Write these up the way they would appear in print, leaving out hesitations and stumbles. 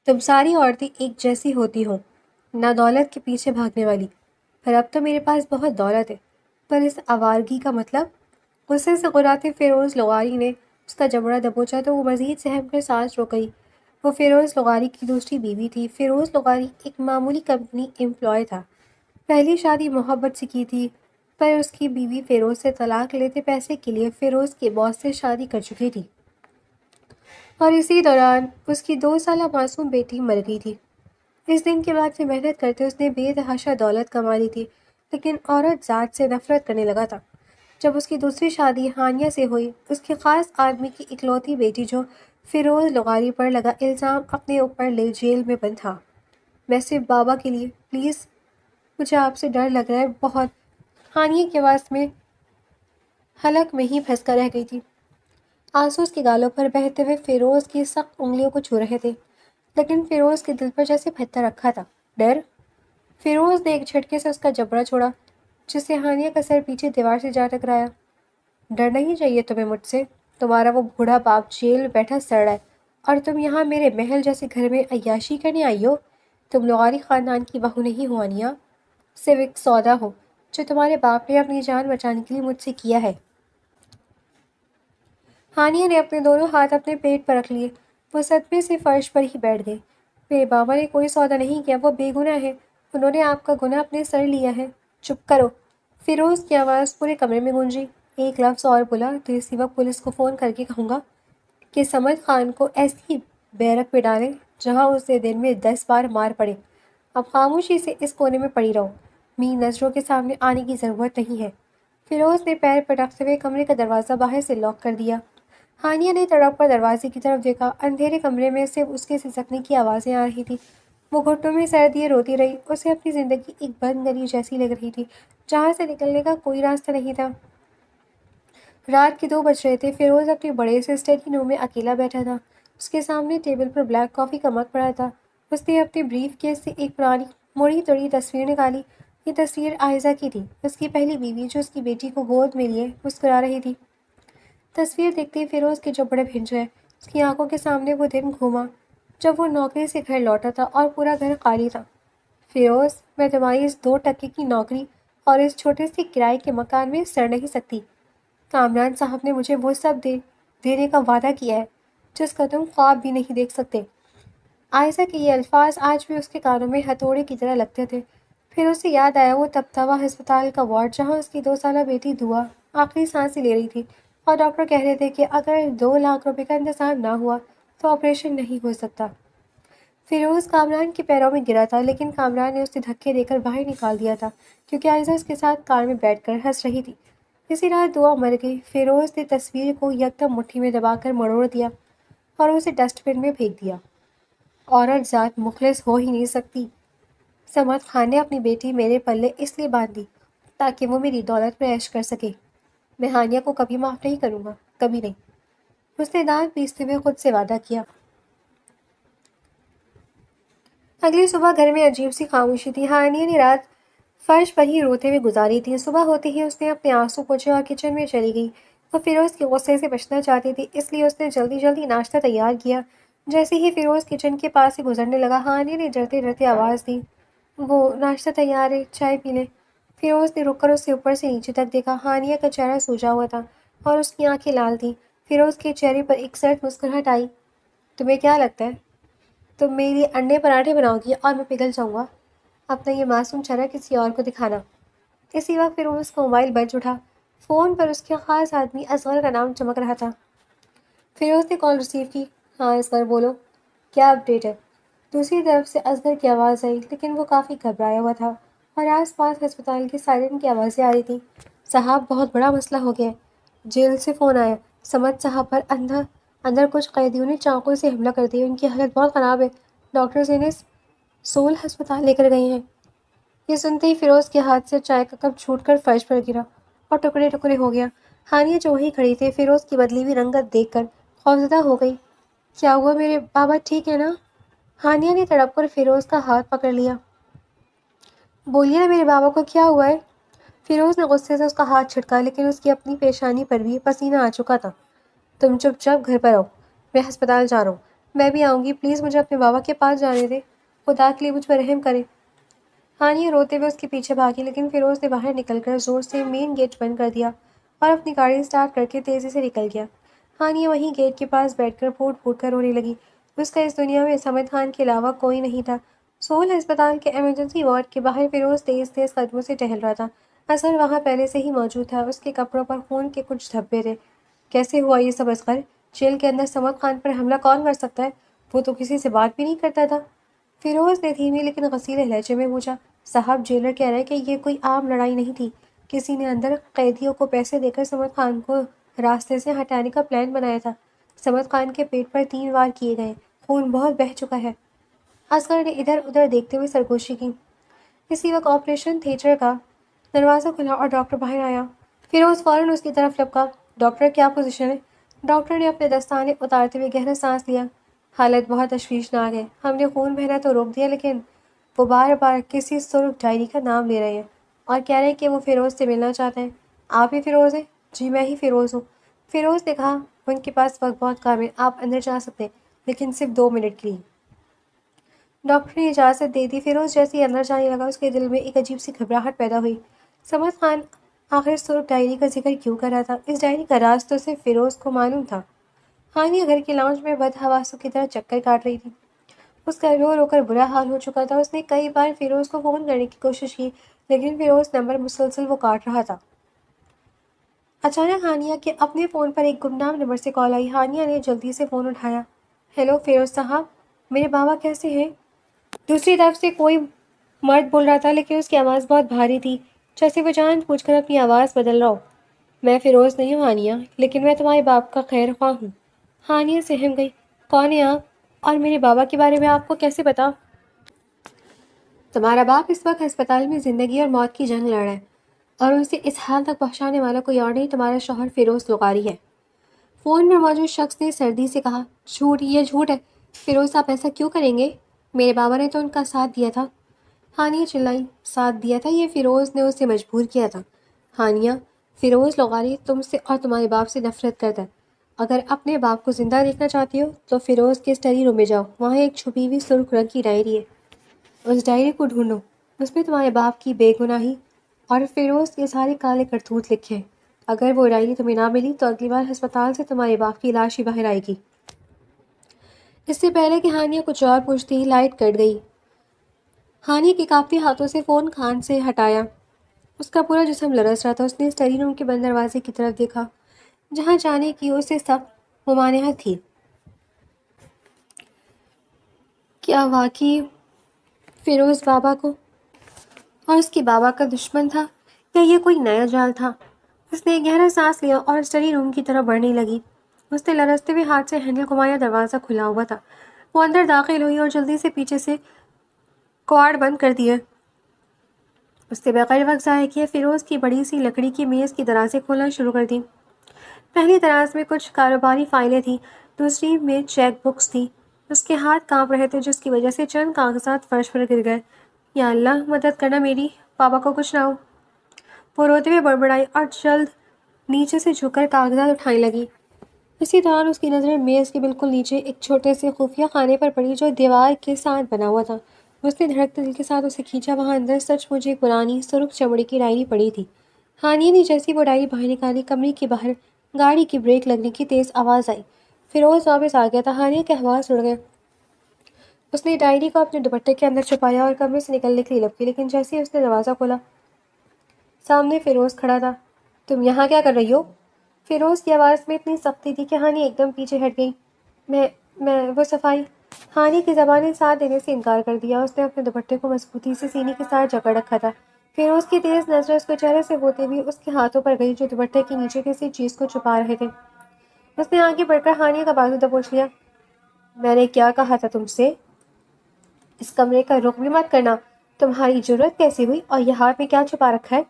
تم ساری عورتیں ایک جیسی ہوتی ہو، نہ دولت کے پیچھے بھاگنے والی۔ پر اب تو میرے پاس بہت دولت ہے۔ پر اس آوارگی کا مطلب؟ غصے سے غراتے فیروز لغاری نے اس کا جبڑا دبوچا تو وہ مزید سہم کر سانس روک گئی۔ وہ فیروز لغاری کی دوسری بیوی تھی۔ فیروز لغاری ایک معمولی کمپنی امپلائی تھا۔ پہلی شادی محبت سے کی تھی، پر اس کی بیوی فیروز سے طلاق لیتے پیسے کے لیے فیروز کے باس سے شادی کر چکی تھی، اور اسی دوران اس کی 2 سالہ معصوم بیٹی مر گئی تھی۔ اس دن کے بعد سے محنت کرتے اس نے بے تحاشا دولت کما لی تھی، لیکن عورت ذات سے نفرت کرنے لگا تھا۔ جب اس کی دوسری شادی ہانیہ سے ہوئی، اس کے خاص آدمی کی اکلوتی بیٹی جو فیروز لغاری پر لگا الزام اپنے اوپر لے جیل میں بند تھا۔ میں صرف بابا کے لیے، پلیز، مجھے آپ سے ڈر لگ رہا ہے بہت۔ ہانیہ کی آواز میں حلق میں ہی پھنس کر رہ گئی تھی۔ آنسو اس کے گالوں پر بہتے ہوئے فیروز کی سخت انگلیوں کو چھو رہے تھے، لیکن فیروز کے دل پر جیسے پتھر رکھا تھا۔ ڈر؟ فیروز نے ایک جھٹکے سے اس کا جبڑا چھوڑا، جس سے ہانیہ کا سر پیچھے دیوار سے جا ٹکرایا۔ ڈر نہیں چاہیے تمہیں مجھ سے؟ تمہارا وہ بوڑھا باپ جیل میں بیٹھا سڑ رہا ہے، اور تم یہاں میرے محل جیسے گھر میں عیاشی کرنے آئی ہو؟ تم لغاری خاندان کی بہو نہیں ہو ہانیہ، صرف ایک سودا ہو، جو تمہارے باپ نے اپنی جان بچانے کے لیے مجھ سے کیا ہے۔ ہانیہ نے اپنے دونوں ہاتھ اپنے پیٹ پر رکھ لیے۔ وہ صدمے سے فرش پر ہی بیٹھ گئی۔ میرے بابا نے کوئی سودا نہیں کیا، وہ بے گناہ ہے، انہوں نے آپ کا گناہ اپنے سر لیا ہے۔ چپ کرو! فیروز کی آواز پورے کمرے میں گونجی۔ ایک لفظ اور بولا تو اسی وقت پولیس کو فون کر کے کہوں گا کہ صمد خان کو ایسی بیرک میں ڈالیں جہاں اسے دن میں 10 بار مار پڑے۔ اب خاموشی سے اس کونے میں پڑی رہو، میری نظروں کے سامنے آنے کی ضرورت نہیں ہے۔ فیروز نے پیر پٹکتے ہوئے کمرے کا دروازہ باہر سے لاک کر دیا۔ ہانیہ نے تڑپ کر دروازے کی طرف دیکھا۔ اندھیرے کمرے میں صرف اس کے سسکنے کی آوازیں آ رہی تھیں۔ وہ گھٹنوں میں سر دیے روتی رہی۔ اسے اپنی زندگی ایک بند گلی جیسی لگ رہی تھی، جہاں سے نکلنے کا کوئی راستہ نہیں تھا۔ رات کے 2 بج رہے تھے۔ فیروز اپنے بڑے سے اسٹڈی روم میں اکیلا بیٹھا تھا۔ اس کے سامنے ٹیبل پر بلیک کافی کا مگ پڑا تھا۔ اس نے اپنے بریف کیس سے ایک پرانی مڑی توڑی تصویر نکالی۔ یہ تصویر عائزہ کی تھی، اس کی پہلی بیوی، جو اس کی بیٹی کو گود میں لیے مسکرا رہی تھی۔ تصویر دیکھتے ہی فیروز کے جبڑے بھنج گئے۔ اس کی آنکھوں کے سامنے وہ دن گھوما جب وہ نوکری سے گھر لوٹا تھا اور پورا گھر خالی تھا۔ فیروز، میں تمہاری اس 2 ٹکے کی نوکری اور اس چھوٹے سے کرائے کے مکان میں سڑ نہیں سکتی۔ کامران صاحب نے مجھے وہ سب دینے کا وعدہ کیا ہے جس کا تم خواب بھی نہیں دیکھ سکتے۔ عائزہ کے یہ الفاظ آج بھی اس کے کانوں میں ہتھوڑے کی طرح لگتے تھے۔ پھر اسے یاد آیا وہ تپتا ہوا ہسپتال کا وارڈ، جہاں اس کی 2 سالہ بیٹی دعا آخری سانسیں لے رہی تھی، اور ڈاکٹر کہہ رہے تھے کہ اگر 2 لاکھ روپے کا انتظام نہ ہوا تو آپریشن نہیں ہو سکتا۔ فیروز کامران کے پیروں میں گرا تھا، لیکن کامران نے اسے دھکے دے کر باہر نکال دیا تھا، کیونکہ عائزہ اس کے ساتھ کار میں بیٹھ کر ہنس رہی تھی۔ اسی رات دعا مر گئی۔ فیروز نے تصویر کو یکدم مٹھی میں دبا کر مروڑ دیا اور اسے ڈسٹ بن میں پھینک دیا۔ عورت ذات مخلص ہو ہی نہیں سکتی۔ صمد خان نے اپنی بیٹی میرے پلے اس لیے باندھ دی تاکہ وہ میری دولت میں عیش کر سکے۔ میں ہانیہ کو کبھی معاف نہیں کروں گا، کبھی نہیں۔ اس نے دانت پیستے ہوئے خود سے وعدہ کیا۔ اگلی صبح گھر میں عجیب سی خاموشی تھی۔ ہانیہ نے رات فرش پر ہی روتے ہوئے گزاری تھی۔ صبح ہوتے ہی اس نے اپنے آنسو پوچھے اور کچن میں چلی گئی۔ وہ فیروز کے غصے سے بچنا چاہتی تھی، اس لیے اس نے جلدی جلدی ناشتہ تیار کیا۔ جیسے ہی فیروز کچن کے پاس سے گزرنے لگا، ہانیہ نے ڈرتے ڈرتے آواز دی، وہ ناشتہ تیار ہے، چائے پی لیں۔ فیروز نے رک کر اسے اوپر سے نیچے تک دیکھا۔ ہانیہ کا چہرہ سوجا ہوا تھا اور اس کی آنکھیں لال تھیں۔ فیروز کے چہرے پر ایک سرد مسکراہٹ آئی۔ تمہیں کیا لگتا ہے تم میرے لیے انڈے پراٹھے بناؤ گی اور میں پگھل جاؤں گا؟ اپنا یہ معصوم چہرہ کسی اور کو دکھانا۔ اسی وقت فیروز کا موبائل بج اٹھا۔ فون پر اس کے خاص آدمی اصغر کا نام چمک رہا تھا۔ فیروز نے کال ریسیو کی۔ ہاں اصغر، بولو، کیا اپڈیٹ ہے؟ دوسری طرف سے اصغر کی آواز آئی، لیکن وہ کافی گھبرایا ہوا تھا اور آس پاس ہسپتال کے سائرن کی آوازیں آ رہی تھیں۔ صاحب، بہت بڑا مسئلہ ہو گیا ہے، جیل سے فون آیا، صمد صاحب پر اندر کچھ قیدیوں نے چاقو سے حملہ کر دیا، ان کی حالت بہت خراب ہے، ڈاکٹرز انہیں سول ہسپتال لے کر گئے ہیں۔ یہ سنتے ہی فیروز کے ہاتھ سے چائے کا کپ چھوٹ کر فرش پر گرا اور ٹکڑے ٹکڑے ہو گیا۔ ہانیہ جو وہیں کھڑی تھی، فیروز کی بدلی ہوئی رنگت دیکھ کر خوفزدہ ہو گئی۔ کیا ہوا؟ میرے بابا ٹھیک ہے نا؟ ہانیہ نے تڑپ کر فیروز کا ہاتھ پکڑ لیا۔ بولیے نا، میرے بابا کو کیا ہوا ہے؟ فیروز نے غصے سے اس کا ہاتھ چھٹکا، لیکن اس کی اپنی پیشانی پر بھی پسینہ آ چکا تھا۔ تم چپ چاپ گھر پر آؤ، میں ہسپتال جا رہا ہوں۔ میں بھی آؤں گی، پلیز مجھے اپنے بابا کے پاس جانے دیں، خدا کے لیے مجھ پر رحم کریں۔ ہانیہ روتے ہوئے اس کے پیچھے بھاگی، لیکن فیروز نے باہر نکل کر زور سے مین گیٹ بند کر دیا اور اپنی گاڑی اسٹارٹ کر کے تیزی سے نکل گیا۔ ہانیہ وہیں گیٹ کے پاس بیٹھ کر پھوٹ پھوٹ کر رونے لگی۔ اس کا اس دنیا میں سمد خان کے علاوہ کوئی نہیں تھا۔ سول ہسپتال کے ایمرجنسی وارڈ کے باہر فیروز تیز تیز قدموں سے ٹہل رہا تھا۔ اصغر وہاں پہلے سے ہی موجود تھا، اس کے کپڑوں پر خون کے کچھ دھبے تھے۔ کیسے ہوا یہ سب اصغر؟ جیل کے اندر سمد خان پر حملہ کون کر سکتا ہے؟ وہ تو کسی سے بات بھی نہیں کرتا تھا۔ فیروز نے دھیمی لیکن غصیلے لہجے میں پوچھا۔ صاحب، جیلر کہہ رہے ہیں کہ یہ کوئی عام لڑائی نہیں تھی، کسی نے اندر قیدیوں کو پیسے دے کر سمد خان کو راستے سے ہٹانے کا پلان بنایا تھا۔ سمد خان کے پیٹ پر 3 وار کیے گئے، خون بہت بہہ چکا ہے۔ اصغر نے ادھر ادھر دیکھتے ہوئے سرگوشی کی۔ اسی وقت آپریشن تھیٹر کا دروازہ کھلا اور ڈاکٹر باہر آیا۔ فیروز فوراً اس کی طرف لپکا۔ ڈاکٹر، کیا پوزیشن ہے؟ ڈاکٹر نے اپنے دستانے اتارتے ہوئے گہرا سانس لیا۔ حالت بہت تشویشناک ہے، ہم نے خون بہنا تو روک دیا، لیکن وہ بار بار کسی سرخ ڈائری کا نام لے رہے ہیں اور کہہ رہے ہیں کہ وہ فیروز سے ملنا چاہتے ہیں۔ آپ ہی فیروز ہیں؟ جی میں ہی فیروز ہوں، فیروز نے کہا۔ ان کے پاس وقت بہت کم ہے، آپ اندر جا سکتے ہیں، لیکن صرف 2 منٹ کے لیے۔ ڈاکٹر نے اجازت دے دی۔ فیروز جیسے ہی اندر جانے لگا، اس کے دل میں ایک عجیب سی گھبراہٹ پیدا ہوئی۔ سمد خان آخر سرخ ڈائری کا ذکر کیوں کر رہا تھا؟ اس ڈائری کا راز تو صرف فیروز کو معلوم تھا۔ ہانیہ گھر کے لاؤنج میں بدحواسوں کی طرح چکر کاٹ رہی تھی۔ اس کا رو رو کر برا حال ہو چکا تھا۔ اس نے کئی بار فیروز کو فون کرنے کی کوشش کی، لیکن فیروز نمبر مسلسل وہ کاٹ رہا تھا۔ اچانک ہانیہ کے اپنے فون پر ایک گمنام نمبر سے کال آئی۔ ہانیہ نے جلدی سے فون اٹھایا۔ ہیلو فیروز صاحب، میرے بابا کیسے ہیں؟ دوسری طرف سے کوئی مرد بول رہا تھا، لیکن اس کی آواز بہت بھاری تھی، جیسے وہ جان بوجھ کر اپنی آواز بدل رہا ہو۔ میں فیروز نہیں ہوں ہانیہ، لیکن میں تمہارے باپ کا خیر خواہ ہوں۔ ہانیہ سہم گئی۔ کون ہے آپ؟ اور میرے بابا کے بارے میں آپ کو کیسے پتا؟ تمہارا باپ اس وقت ہسپتال میں زندگی اور موت کی جنگ لڑ رہا ہے، اور اسے اس حال تک پہنچانے والا کوئی اور نہیں، تمہارا شوہر فیروز لغاری ہے۔ فون میں موجود شخص نے سردی سے کہا۔ جھوٹ، یہ جھوٹ ہے۔ فیروز، آپ ایسا کیوں کریں گے؟ میرے بابا نے تو ان کا ساتھ دیا تھا۔ ہانیہ چلائی۔ ساتھ دیا تھا؟ یہ فیروز نے اسے مجبور کیا تھا۔ ہانیہ، فیروز لغاری تم سے اور تمہارے باپ سے نفرت کرتا ہے۔ اگر اپنے باپ کو زندہ دیکھنا چاہتی ہو تو فیروز کے اسٹڈی روم میں جاؤ، وہاں ایک چھپی ہوئی سرخ رنگ کی ڈائری ہے، اس ڈائری کو ڈھونڈو، اس میں تمہارے باپ کی بے گناہی اور فیروز کے سارے کالے کرتوت لکھے ہیں۔ اگر وہ ڈائری تمہیں نہ ملی تو اگلی بار ہسپتال سے تمہارے باپ کی لاش ہی باہر آئے گی۔ اس سے پہلے کہ ہانیہ کچھ اور پوچھتی، لائٹ کٹ گئی۔ ہانیہ کے کانپتے ہاتھوں سے فون کان سے ہٹایا۔ اس کا پورا جسم لرز رہا تھا۔ اس نے اسٹڈی روم کے بند دروازے کی طرف دیکھا، جہاں جانے کی اسے سخت ممانعت تھی۔ کیا واقعی فیروز بابا کو اور اس کے بابا کا دشمن تھا، یا یہ کوئی نیا جال تھا؟ اس نے گہرا سانس لیا اور اسٹڈی روم کی طرف بڑھنے لگی۔ اس نے لرزتے ہوئے ہاتھ سے ہینڈل گھمایا، دروازہ کھلا ہوا تھا۔ وہ اندر داخل ہوئی اور جلدی سے پیچھے سے کواڑ بند کر دیا۔ اس نے بغیر وقت ضائع کیے فیروز کی بڑی سی لکڑی کی میز کی درازیں کھولنا شروع کر دی۔ پہلی دراز میں کچھ کاروباری فائلیں تھیں، دوسری میں چیک بکس تھیں۔ اس کے ہاتھ کانپ رہے تھے، جس کی وجہ سے چند کاغذات فرش پر گر گئے۔ یا اللہ، مدد کرنا میری، پاپا کو کچھ نہ ہو۔ وہ روتے ہوئے بڑبڑائی اور جلد نیچے سے جھک کر کاغذات اٹھانے لگی۔ اسی دوران اس کی نظریں میز کے بالکل نیچے ایک چھوٹے سے خفیہ خانے پر پڑی، جو دیوار کے ساتھ بنا ہوا تھا۔ اس نے دھڑکتے دل کے ساتھ اسے کھینچا۔ وہاں اندر سچ مچ ایک پرانی سرخ چمڑے کی ڈائری پڑی تھی۔ ہانیہ نے جیسی وہ ڈائری باہر نکالی، کمرے کے باہر گاڑی کی بریک لگنے کی تیز آواز آئی۔ فیروز واپس آ گیا تھا۔ ہانیہ کے حواس اڑ گئے۔ اس نے ڈائری کو اپنے دوپٹے کے اندر چھپایا اور کمرے سے نکلنے کے لیے لپکی، لیکن جیسے ہی اس نے دروازہ کھولا، سامنے فیروز کھڑا تھا۔ تم یہاں کیا کر رہی ہو؟ فیروز کی آواز میں اتنی سختی تھی کہ ہانیہ ایک دم پیچھے ہٹ گئی۔ میں وہ صفائی۔ ہانیہ کی زبان نے ساتھ دینے سے انکار کر دیا۔ اس نے اپنے دوپٹے کو مضبوطی سے سینے کے ساتھ جکڑ رکھا تھا۔ فیروز کی تیز نظریں اس کے چہرے سے ہوتے ہوئے اس کے ہاتھوں پر گئی، جو دوپٹے کے نیچے کسی چیز کو چھپا رہے تھے۔ اس نے آگے بڑھ کر ہانیہ کا بازو دبوچ لیا۔ میں نے کیا کہا تھا تم سے؟ اس کمرے کا رخ بھی مت کرنا۔ تمہاری جرأت کیسی ہوئی؟ اور یہ ہاتھ میں کیا چھپا رکھا ہے؟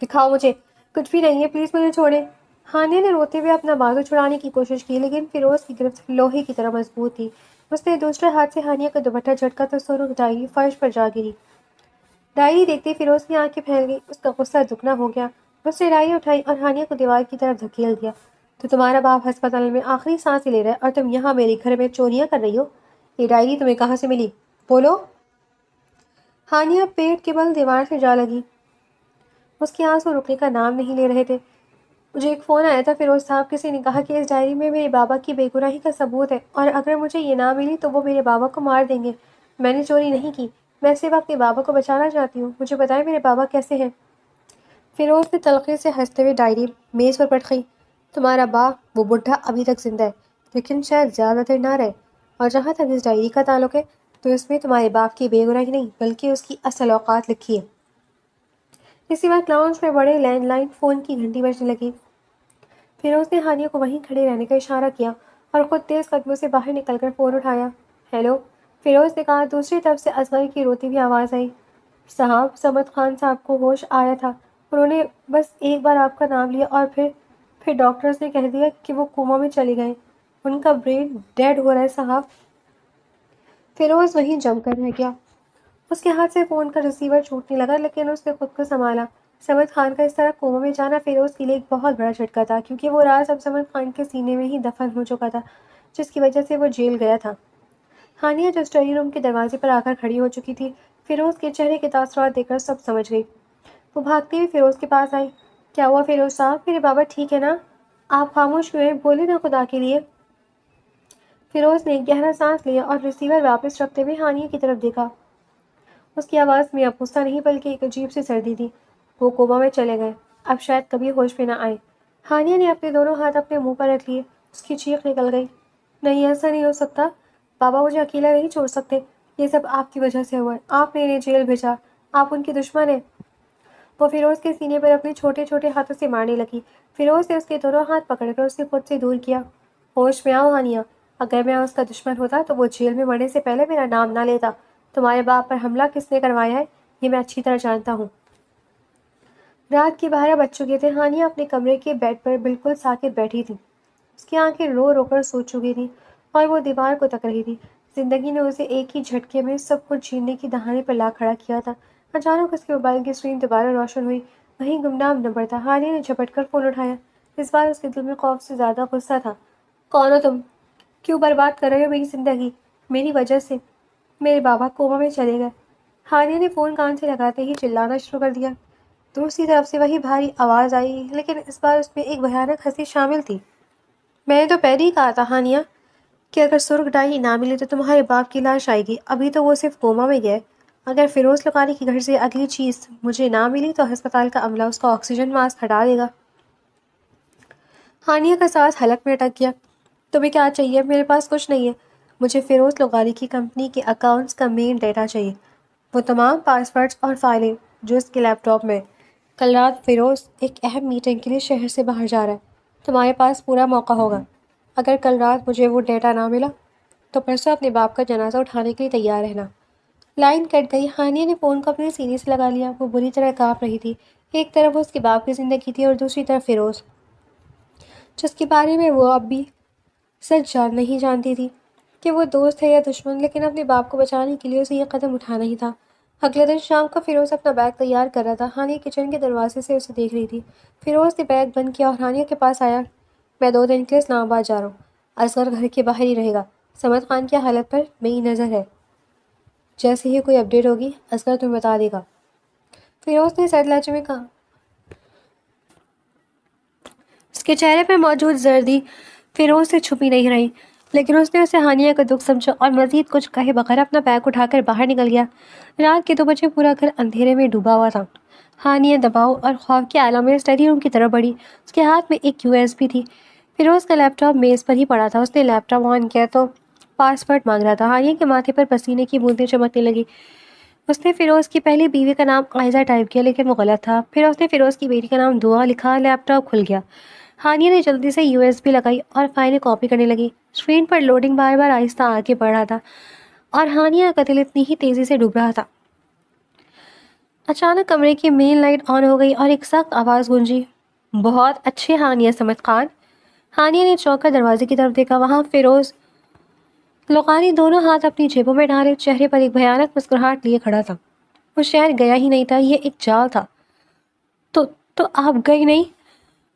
دکھاؤ مجھے۔ کچھ بھی نہیں ہے، پلیز مجھے چھوڑیں۔ ہانیہ نے روتے ہوئے اپنا بازو چھڑانے کی کوشش کی، لیکن فیروز کی گرفت لوہے کی طرح مضبوط تھی۔ اس نے دوسرے ہاتھ سے ہانیہ کا دوپٹہ جھٹکا تو سرخ ڈائری فرش پر جا گری۔ ڈائری دیکھتے فیروز کی آنکھیں پھیل گئی۔ اس کا غصہ دگنا ہو گیا۔ اس نے ڈائری اٹھائی اور ہانیہ کو دیوار کی طرف دھکیل دیا۔ تو تمہارا باپ ہسپتال میں آخری سانس لے رہا ہے اور تم یہاں میرے گھر میں چوریاں کر رہی ہو؟ یہ ڈائری تمہیں کہاں سے ملی؟ بولو۔ ہانیہ پیٹ کے بل دیوار سے جا لگی۔ اس کے آنسو رکنے کا نام نہیں لے رہے تھے۔ مجھے ایک فون آیا تھا فیروز صاحب، کسی نے کہا کہ اس ڈائری میں میرے بابا کی بے گناہی کا ثبوت ہے اور اگر مجھے یہ نہ ملی تو وہ میرے بابا کو مار دیں گے۔ میں نے چوری نہیں کی، میں صرف اپنے بابا کو بچانا چاہتی ہوں۔ مجھے بتائیں میرے بابا کیسے ہیں؟ فیروز نے تلخی سے ہنستے ہوئے ڈائری میز پر پٹکی۔ تمہارا باپ وہ بڈھا ابھی تک زندہ ہے، لیکن شاید زیادہ دیر نہ رہے، اور جہاں تک اس ڈائری کا تعلق ہے تو اس میں تمہارے باپ کی بے گناہی نہیں بلکہ اس کی اصل اوقات لکھی ہے۔ اسی وقت لاؤنج میں بڑے لینڈ لائن فون کی گھنٹی بجنے لگی۔ فیروز نے ہانیہ کو وہیں کھڑے رہنے کا اشارہ کیا اور خود تیز قدموں سے باہر نکل کر فون اٹھایا۔ ہیلو، فیروز نے کہا۔ دوسری طرف سے اصغر کی روتی ہوئی آواز آئی۔ صاحب، سمد خان صاحب کو ہوش آیا تھا، انہوں نے بس ایک بار آپ کا نام لیا اور پھر ڈاکٹرز نے کہہ دیا کہ وہ کوما میں چلے گئے، ان کا برین ڈیڈ ہو رہا ہے صاحب۔ فیروز وہیں جم کر رہ گیا۔ اس کے ہاتھ سے فون کا ریسیور چھوٹنے لگا، لیکن اس نے خود کو سنبھالا۔ سمد خان کا اس طرح کوما میں جانا فیروز کے لیے ایک بہت بڑا جھٹکا تھا، کیونکہ وہ راز اب سمد خان کے سینے میں ہی دفن ہو چکا تھا، جس کی وجہ سے وہ جیل گیا تھا۔ ہانیہ جو اسٹڈی روم کے دروازے پر آ کر کھڑی ہو چکی تھی، فیروز کے چہرے کے تاثرات دیکھ کر سب سمجھ گئی۔ وہ بھاگتی ہوئی فیروز کے پاس آئی۔ کیا ہوا فیروز صاحب؟ میرے بابا ٹھیک ہے نا؟ آپ خاموش کیوں ہیں؟ بولے نا خدا کے لیے۔ فیروز نے ایک گہرا سانس لیا اور ریسیور واپس رکھتے ہوئے ہانیہ کی طرف دیکھا۔ اس کی آواز میں اب غصہ نہیں بلکہ ایک عجیب سی سردی تھی۔ وہ کوما میں چلے گئے، اب شاید کبھی ہوش میں نہ آئے۔ ہانیہ نے اپنے دونوں ہاتھ اپنے منہ پر رکھ لیے۔ اس کی چیخ نکل گئی۔ نہیں، ایسا نہیں ہو سکتا، بابا مجھے اکیلا نہیں چھوڑ سکتے، یہ سب آپ کی وجہ سے ہوا ہے، آپ نے انہیں جیل بھیجا، آپ ان کی دشمن ہیں۔ وہ فیروز کے سینے پر اپنے چھوٹے چھوٹے ہاتھوں سے مارنے لگی۔ فیروز نے اس کے دونوں ہاتھ پکڑ کر اسے خود سے دور کیا۔ ہوش میں آؤ ہانیہ، اگر میں اس کا دشمن ہوتا تو وہ جیل میں مرنے سے پہلے میرا نام نہ لیتا۔ تمہارے باپ پر حملہ کس نے کروایا ہے یہ میں اچھی طرح جانتا ہوں۔ رات کے 12 بج چکے تھے۔ ہانیہ اپنے کمرے کے بیڈ پر بالکل ساکت بیٹھی تھی۔ اس کی آنکھیں رو رو کر سو چکی تھیں اور وہ دیوار کو تک رہی تھی۔ زندگی نے اسے ایک ہی جھٹکے میں سب کچھ جینے کی دہانے پر لا کھڑا کیا تھا۔ اچانک اس کے موبائل کی اسکرین دوبارہ روشن ہوئی۔ وہیں گمنام نمبر تھا۔ ہانیہ نے جھپٹ کر فون اٹھایا۔ اس بار اس کے دل میں خوف سے زیادہ غصہ تھا۔ کون ہو تم؟ کیوں برباد کر رہے ہو میری زندگی؟ میری وجہ سے میرے بابا کوما میں چلے گئے۔ ہانیہ نے فون کان سے لگاتے ہی چلانا شروع کر دیا۔ دوسری طرف سے وہی بھاری آواز آئی، لیکن اس بار اس میں ایک بھیانک ہنسی شامل تھی۔ میں نے تو پہلے ہی کہا تھا ہانیہ کہ اگر سرخ ڈائری نہ ملے تو تمہارے باپ کی لاش آئے گی، ابھی تو وہ صرف کوما میں گئے۔ اگر فیروز لکانی کے گھر سے اگلی چیز مجھے نہ ملی تو ہسپتال کا عملہ اس کا آکسیجن ماسک ہٹا دے گا۔ ہانیہ کا سانس حلق میں اٹک گیا۔ تمہیں کیا چاہیے؟ میرے پاس کچھ نہیں ہے، مجھے فیروز لغاری کی کمپنی کے اکاؤنٹس کا مین ڈیٹا چاہیے، وہ تمام پاسورڈز اور فائلیں جو اس کے لیپ ٹاپ میں۔ کل رات فیروز ایک اہم میٹنگ کے لیے شہر سے باہر جا رہا ہے، تمہارے پاس پورا موقع ہوگا۔ اگر کل رات مجھے وہ ڈیٹا نہ ملا تو پرسوں اپنے باپ کا جنازہ اٹھانے کے لیے تیار رہنا۔ لائن کٹ گئی۔ ہانیہ نے فون کو اپنے سینے سے لگا لیا۔ وہ بری طرح کانپ رہی تھی۔ ایک طرف اس کے باپ کی زندگی تھی اور دوسری طرف فیروز، جس کے بارے میں وہ اب بھی سچ نہیں جانتی تھی کہ وہ دوست ہے یا دشمن، لیکن اپنے باپ کو بچانے کے لیے اسے یہ قدم اٹھانا ہی تھا۔ اگلے دن شام کو فیروز اپنا بیگ تیار کر رہا تھا۔ ہانیہ کچن کے دروازے سے اسے دیکھ رہی تھی۔ فیروز نے بیگ بند کیا اور ہانیہ کے پاس آیا۔ میں 2 دن کے لیے اسلام آباد جا رہا ہوں، اصغر گھر کے باہر ہی رہے گا۔ سمد خان کی حالت پر میری نظر ہے، جیسے ہی کوئی اپڈیٹ ہوگی اصغر تمہیں بتا دے گا، فیروز نے سرد لہجے میں کہا۔ اس کے چہرے پر موجود زردی فیروز سے چھپی نہیں رہی، لیکن اس نے اسے ہانیہ کا دکھ سمجھا اور مزید کچھ کہے بغیر اپنا بیگ اٹھا کر باہر نکل گیا۔ رات کے 2 بجے پورا گھر اندھیرے میں ڈوبا ہوا تھا۔ ہانیہ دباؤ اور خوف کے عالم میں اسٹڈی روم کی طرف بڑھی۔ اس کے ہاتھ میں ایک USB تھی۔ فیروز کا لیپ ٹاپ میز پر ہی پڑا تھا۔ اس نے لیپ ٹاپ آن کیا تو پاسورڈ مانگ رہا تھا۔ ہانیہ کے ماتھے پر پسینے کی بوندیں چمکنے لگی۔ اس نے فیروز کی پہلی بیوی کا نام عائزہ ٹائپ کیا، لیکن وہ غلط تھا۔ پھر اس نے فیروز کی بیٹی کا نام دعا لکھا۔ لیپ ٹاپ کھل گیا۔ ہانیہ نے جلدی سے USB لگائی اور فائلیں کاپی کرنے لگی۔ اسکرین پر لوڈنگ بار بار آہستہ آگے بڑھ رہا تھا اور ہانیہ کا دل اتنی ہی تیزی سے ڈوب رہا تھا۔ اچانک کمرے کی مین لائٹ آن ہو گئی اور ایک سخت آواز گونجی، بہت اچھے ہانیہ سمد خان۔ ہانیہ نے چونک کر دروازے کی طرف دیکھا۔ وہاں فیروز لغانی دونوں ہاتھ اپنی جیبوں میں ڈالے چہرے پر ایک بھیانک مسکراہٹ لیے کھڑا تھا۔ وہ شہر گیا ہی نہیں تھا، یہ ایک جال تھا۔ تو آپ گئے نہیں؟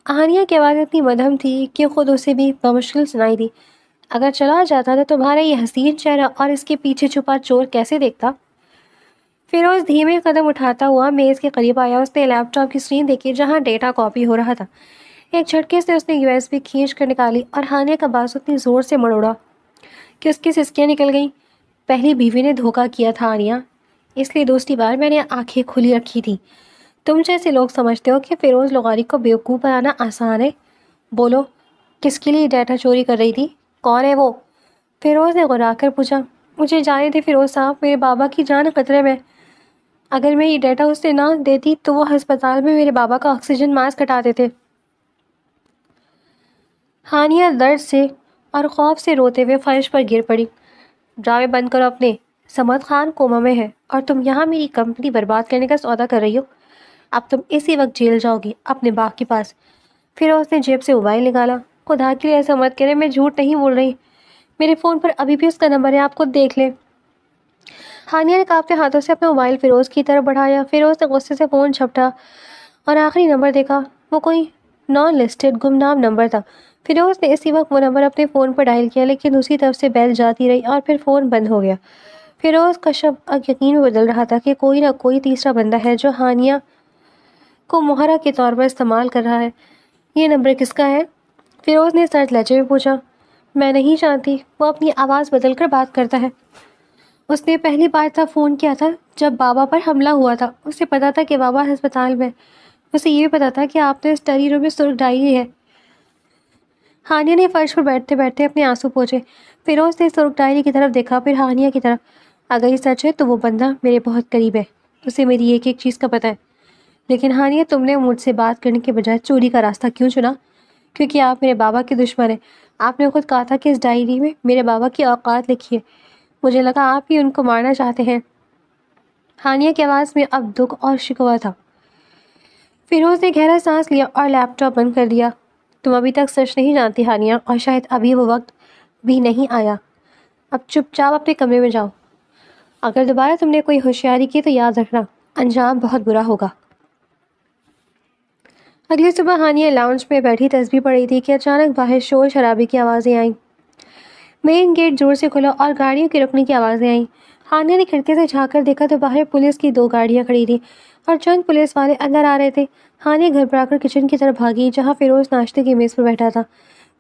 ہانیہ کی آواز اتنی مدھم تھی کہ خود اسے بھی بمشکل سنائی دی۔ اگر چلا جاتا تو تمہارا یہ حسین چہرہ اور اس کے پیچھے چھپا چور کیسے دیکھتا؟ فیروز دھیمے قدم اٹھاتا ہوا میز کے قریب آیا۔ اس نے لیپ ٹاپ کی اسکرین دیکھی جہاں ڈیٹا کاپی ہو رہا تھا۔ ایک جھٹکے سے اس نے USB کھینچ کر نکالی اور ہانیہ کا بازو اتنی زور سے مڑ اڑا کہ اس کی سسکیاں نکل گئیں۔ پہلی بیوی نے دھوکہ کیا تھا ہانیہ، اس لیے دوسری بار میں نے آنکھیں کھلی رکھی تھی۔ تم جیسے لوگ سمجھتے ہو کہ فیروز لغاری کو بیوقوف بنانا آسان ہے؟ بولو، کس کے لیے ڈیٹا چوری کر رہی تھی؟ کون ہے وہ؟ فیروز نے غرا کر پوچھا۔ مجھے جانے دے فیروز صاحب، میرے بابا کی جان خطرے میں۔ اگر میں یہ ڈیٹا اسے نہ دیتی تو وہ ہسپتال میں میرے بابا کا آکسیجن ماسک ہٹا دیتے۔ ہانیہ درد سے اور خوف سے روتے ہوئے فرش پر گر پڑی۔ ڈرامے بند کرو اپنے، صمد خان کوما میں ہے اور تم یہاں میری کمپنی برباد کرنے کا سودا کر رہی ہو۔ اب تم اسی وقت جیل جاؤ گی، اپنے باغ کے پاس۔ پھر اس نے جیب سے موبائل نکالا۔ خدا کے لیے ایسا مت کرے، میں جھوٹ نہیں بول رہی، میرے فون پر ابھی بھی اس کا نمبر ہے، آپ خود دیکھ لیں۔ ہانیہ نے کانپتے ہاتھوں سے اپنا موبائل فیروز کی طرف بڑھایا۔ فیروز نے غصے سے فون جھپٹا اور آخری نمبر دیکھا۔ وہ کوئی نان لسٹڈ گمنام نمبر تھا۔ فیروز نے اسی وقت وہ نمبر اپنے فون پر ڈائل کیا، لیکن دوسری طرف سے بیل جاتی رہی اور پھر فون بند ہو گیا۔ فیروز کا شب اب یقین میں بدل رہا تھا کہ کوئی نہ کوئی تیسرا بندہ ہے جو ہانیہ کو مہرہ کے طور پر استعمال کر رہا ہے۔ یہ نمبر کس کا ہے؟ فیروز نے سرد لہجے میں پوچھا۔ میں نہیں جانتی، وہ اپنی آواز بدل کر بات کرتا ہے۔ اس نے پہلی بار تب فون کیا تھا جب بابا پر حملہ ہوا تھا۔ اسے پتا تھا کہ بابا ہسپتال میں، اسے یہ پتا تھا کہ آپ نے اسٹڈی روم میں سرخ ڈائری ہے۔ ہانیہ نے فرش پر بیٹھتے بیٹھتے اپنے آنسو پوچھے۔ فیروز نے سرخ ڈائری کی طرف دیکھا، پھر ہانیہ کی طرف۔ اگر یہ سچ ہے تو وہ بندہ میرے بہت قریب ہے، اسے میری ایک ایک چیز کا پتہ ہے۔ لیکن ہانیہ، تم نے مجھ سے بات کرنے کے بجائے چوری کا راستہ کیوں چنا؟ کیونکہ آپ میرے بابا کے دشمن ہیں۔ آپ نے خود کہا تھا کہ اس ڈائری میں میرے بابا کی اوقات لکھی ہے۔ مجھے لگا آپ ہی ان کو مارنا چاہتے ہیں۔ ہانیہ کی آواز میں اب دکھ اور شکوہ تھا۔ فیروز نے گہرا سانس لیا اور لیپ ٹاپ بند کر دیا۔ تم ابھی تک سچ نہیں جانتی ہانیہ، اور شاید ابھی وہ وقت بھی نہیں آیا۔ اب چپ چاپ اپنے کمرے میں جاؤ۔ اگر دوبارہ تم نے کوئی ہوشیاری کی تو یاد رکھنا، انجام بہت برا ہوگا۔ اگلی صبح ہانیہ لاؤنج میں بیٹھی تسبیح پڑھ رہی تھی کہ اچانک باہر شور شرابے کی آوازیں آئیں۔ مین گیٹ زور سے کھلا اور گاڑیوں کے رکنے کی آوازیں آئیں۔ ہانیہ نے کھڑکی سے جھانک کر دیکھا تو باہر پولیس کی 2 گاڑیاں کھڑی تھیں اور چند پولیس والے اندر آ رہے تھے۔ ہانیہ گھبرا کر کچن کی طرف بھاگی جہاں فیروز ناشتے کی میز پر بیٹھا تھا۔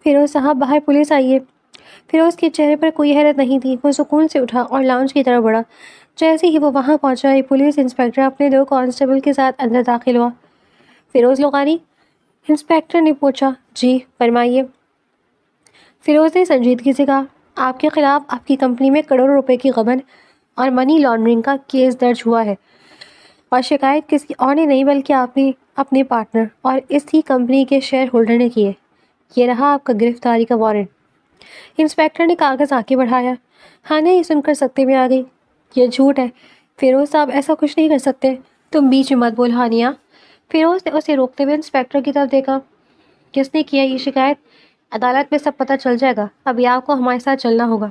فیروز صاحب، باہر پولیس آئی ہے۔ فیروز کے چہرے پر کوئی حیرت نہیں تھی۔ وہ سکون سے اٹھا اور لاؤنج کی طرف بڑھا۔ جیسے ہی وہ وہاں پہنچا، ایک پولیس انسپکٹر اپنے 2 کانسٹیبل کے ساتھ اندر داخل ہوا۔ فیروز لغاری؟ انسپکٹر نے پوچھا۔ جی فرمائیے، فیروز نے سنجیدگی سے کہا۔ آپ کے خلاف آپ کی کمپنی میں کروڑوں روپے کی غبن اور منی لانڈرنگ کا کیس درج ہوا ہے، اور شکایت کسی اور نے نہیں بلکہ آپ نے اپنے پارٹنر اور اسی کمپنی کے شیئر ہولڈر نے کی ہے۔ یہ رہا آپ کا گرفتاری کا وارنٹ۔ انسپکٹر نے کاغذ آگے بڑھایا۔ ہانیہ یہ سن کر سکتے میں آ گئی۔ یہ جھوٹ ہے، فیروز صاحب ایسا کچھ نہیں کر سکتے۔ تم بیچ میں مت بول ہانیہ۔ فیروز نے اسے روکتے ہوئے انسپکٹر کی طرف دیکھا۔ کس نے کیا یہ شکایت؟ عدالت میں سب پتہ چل جائے گا، ابھی آپ کو ہمارے ساتھ چلنا ہوگا۔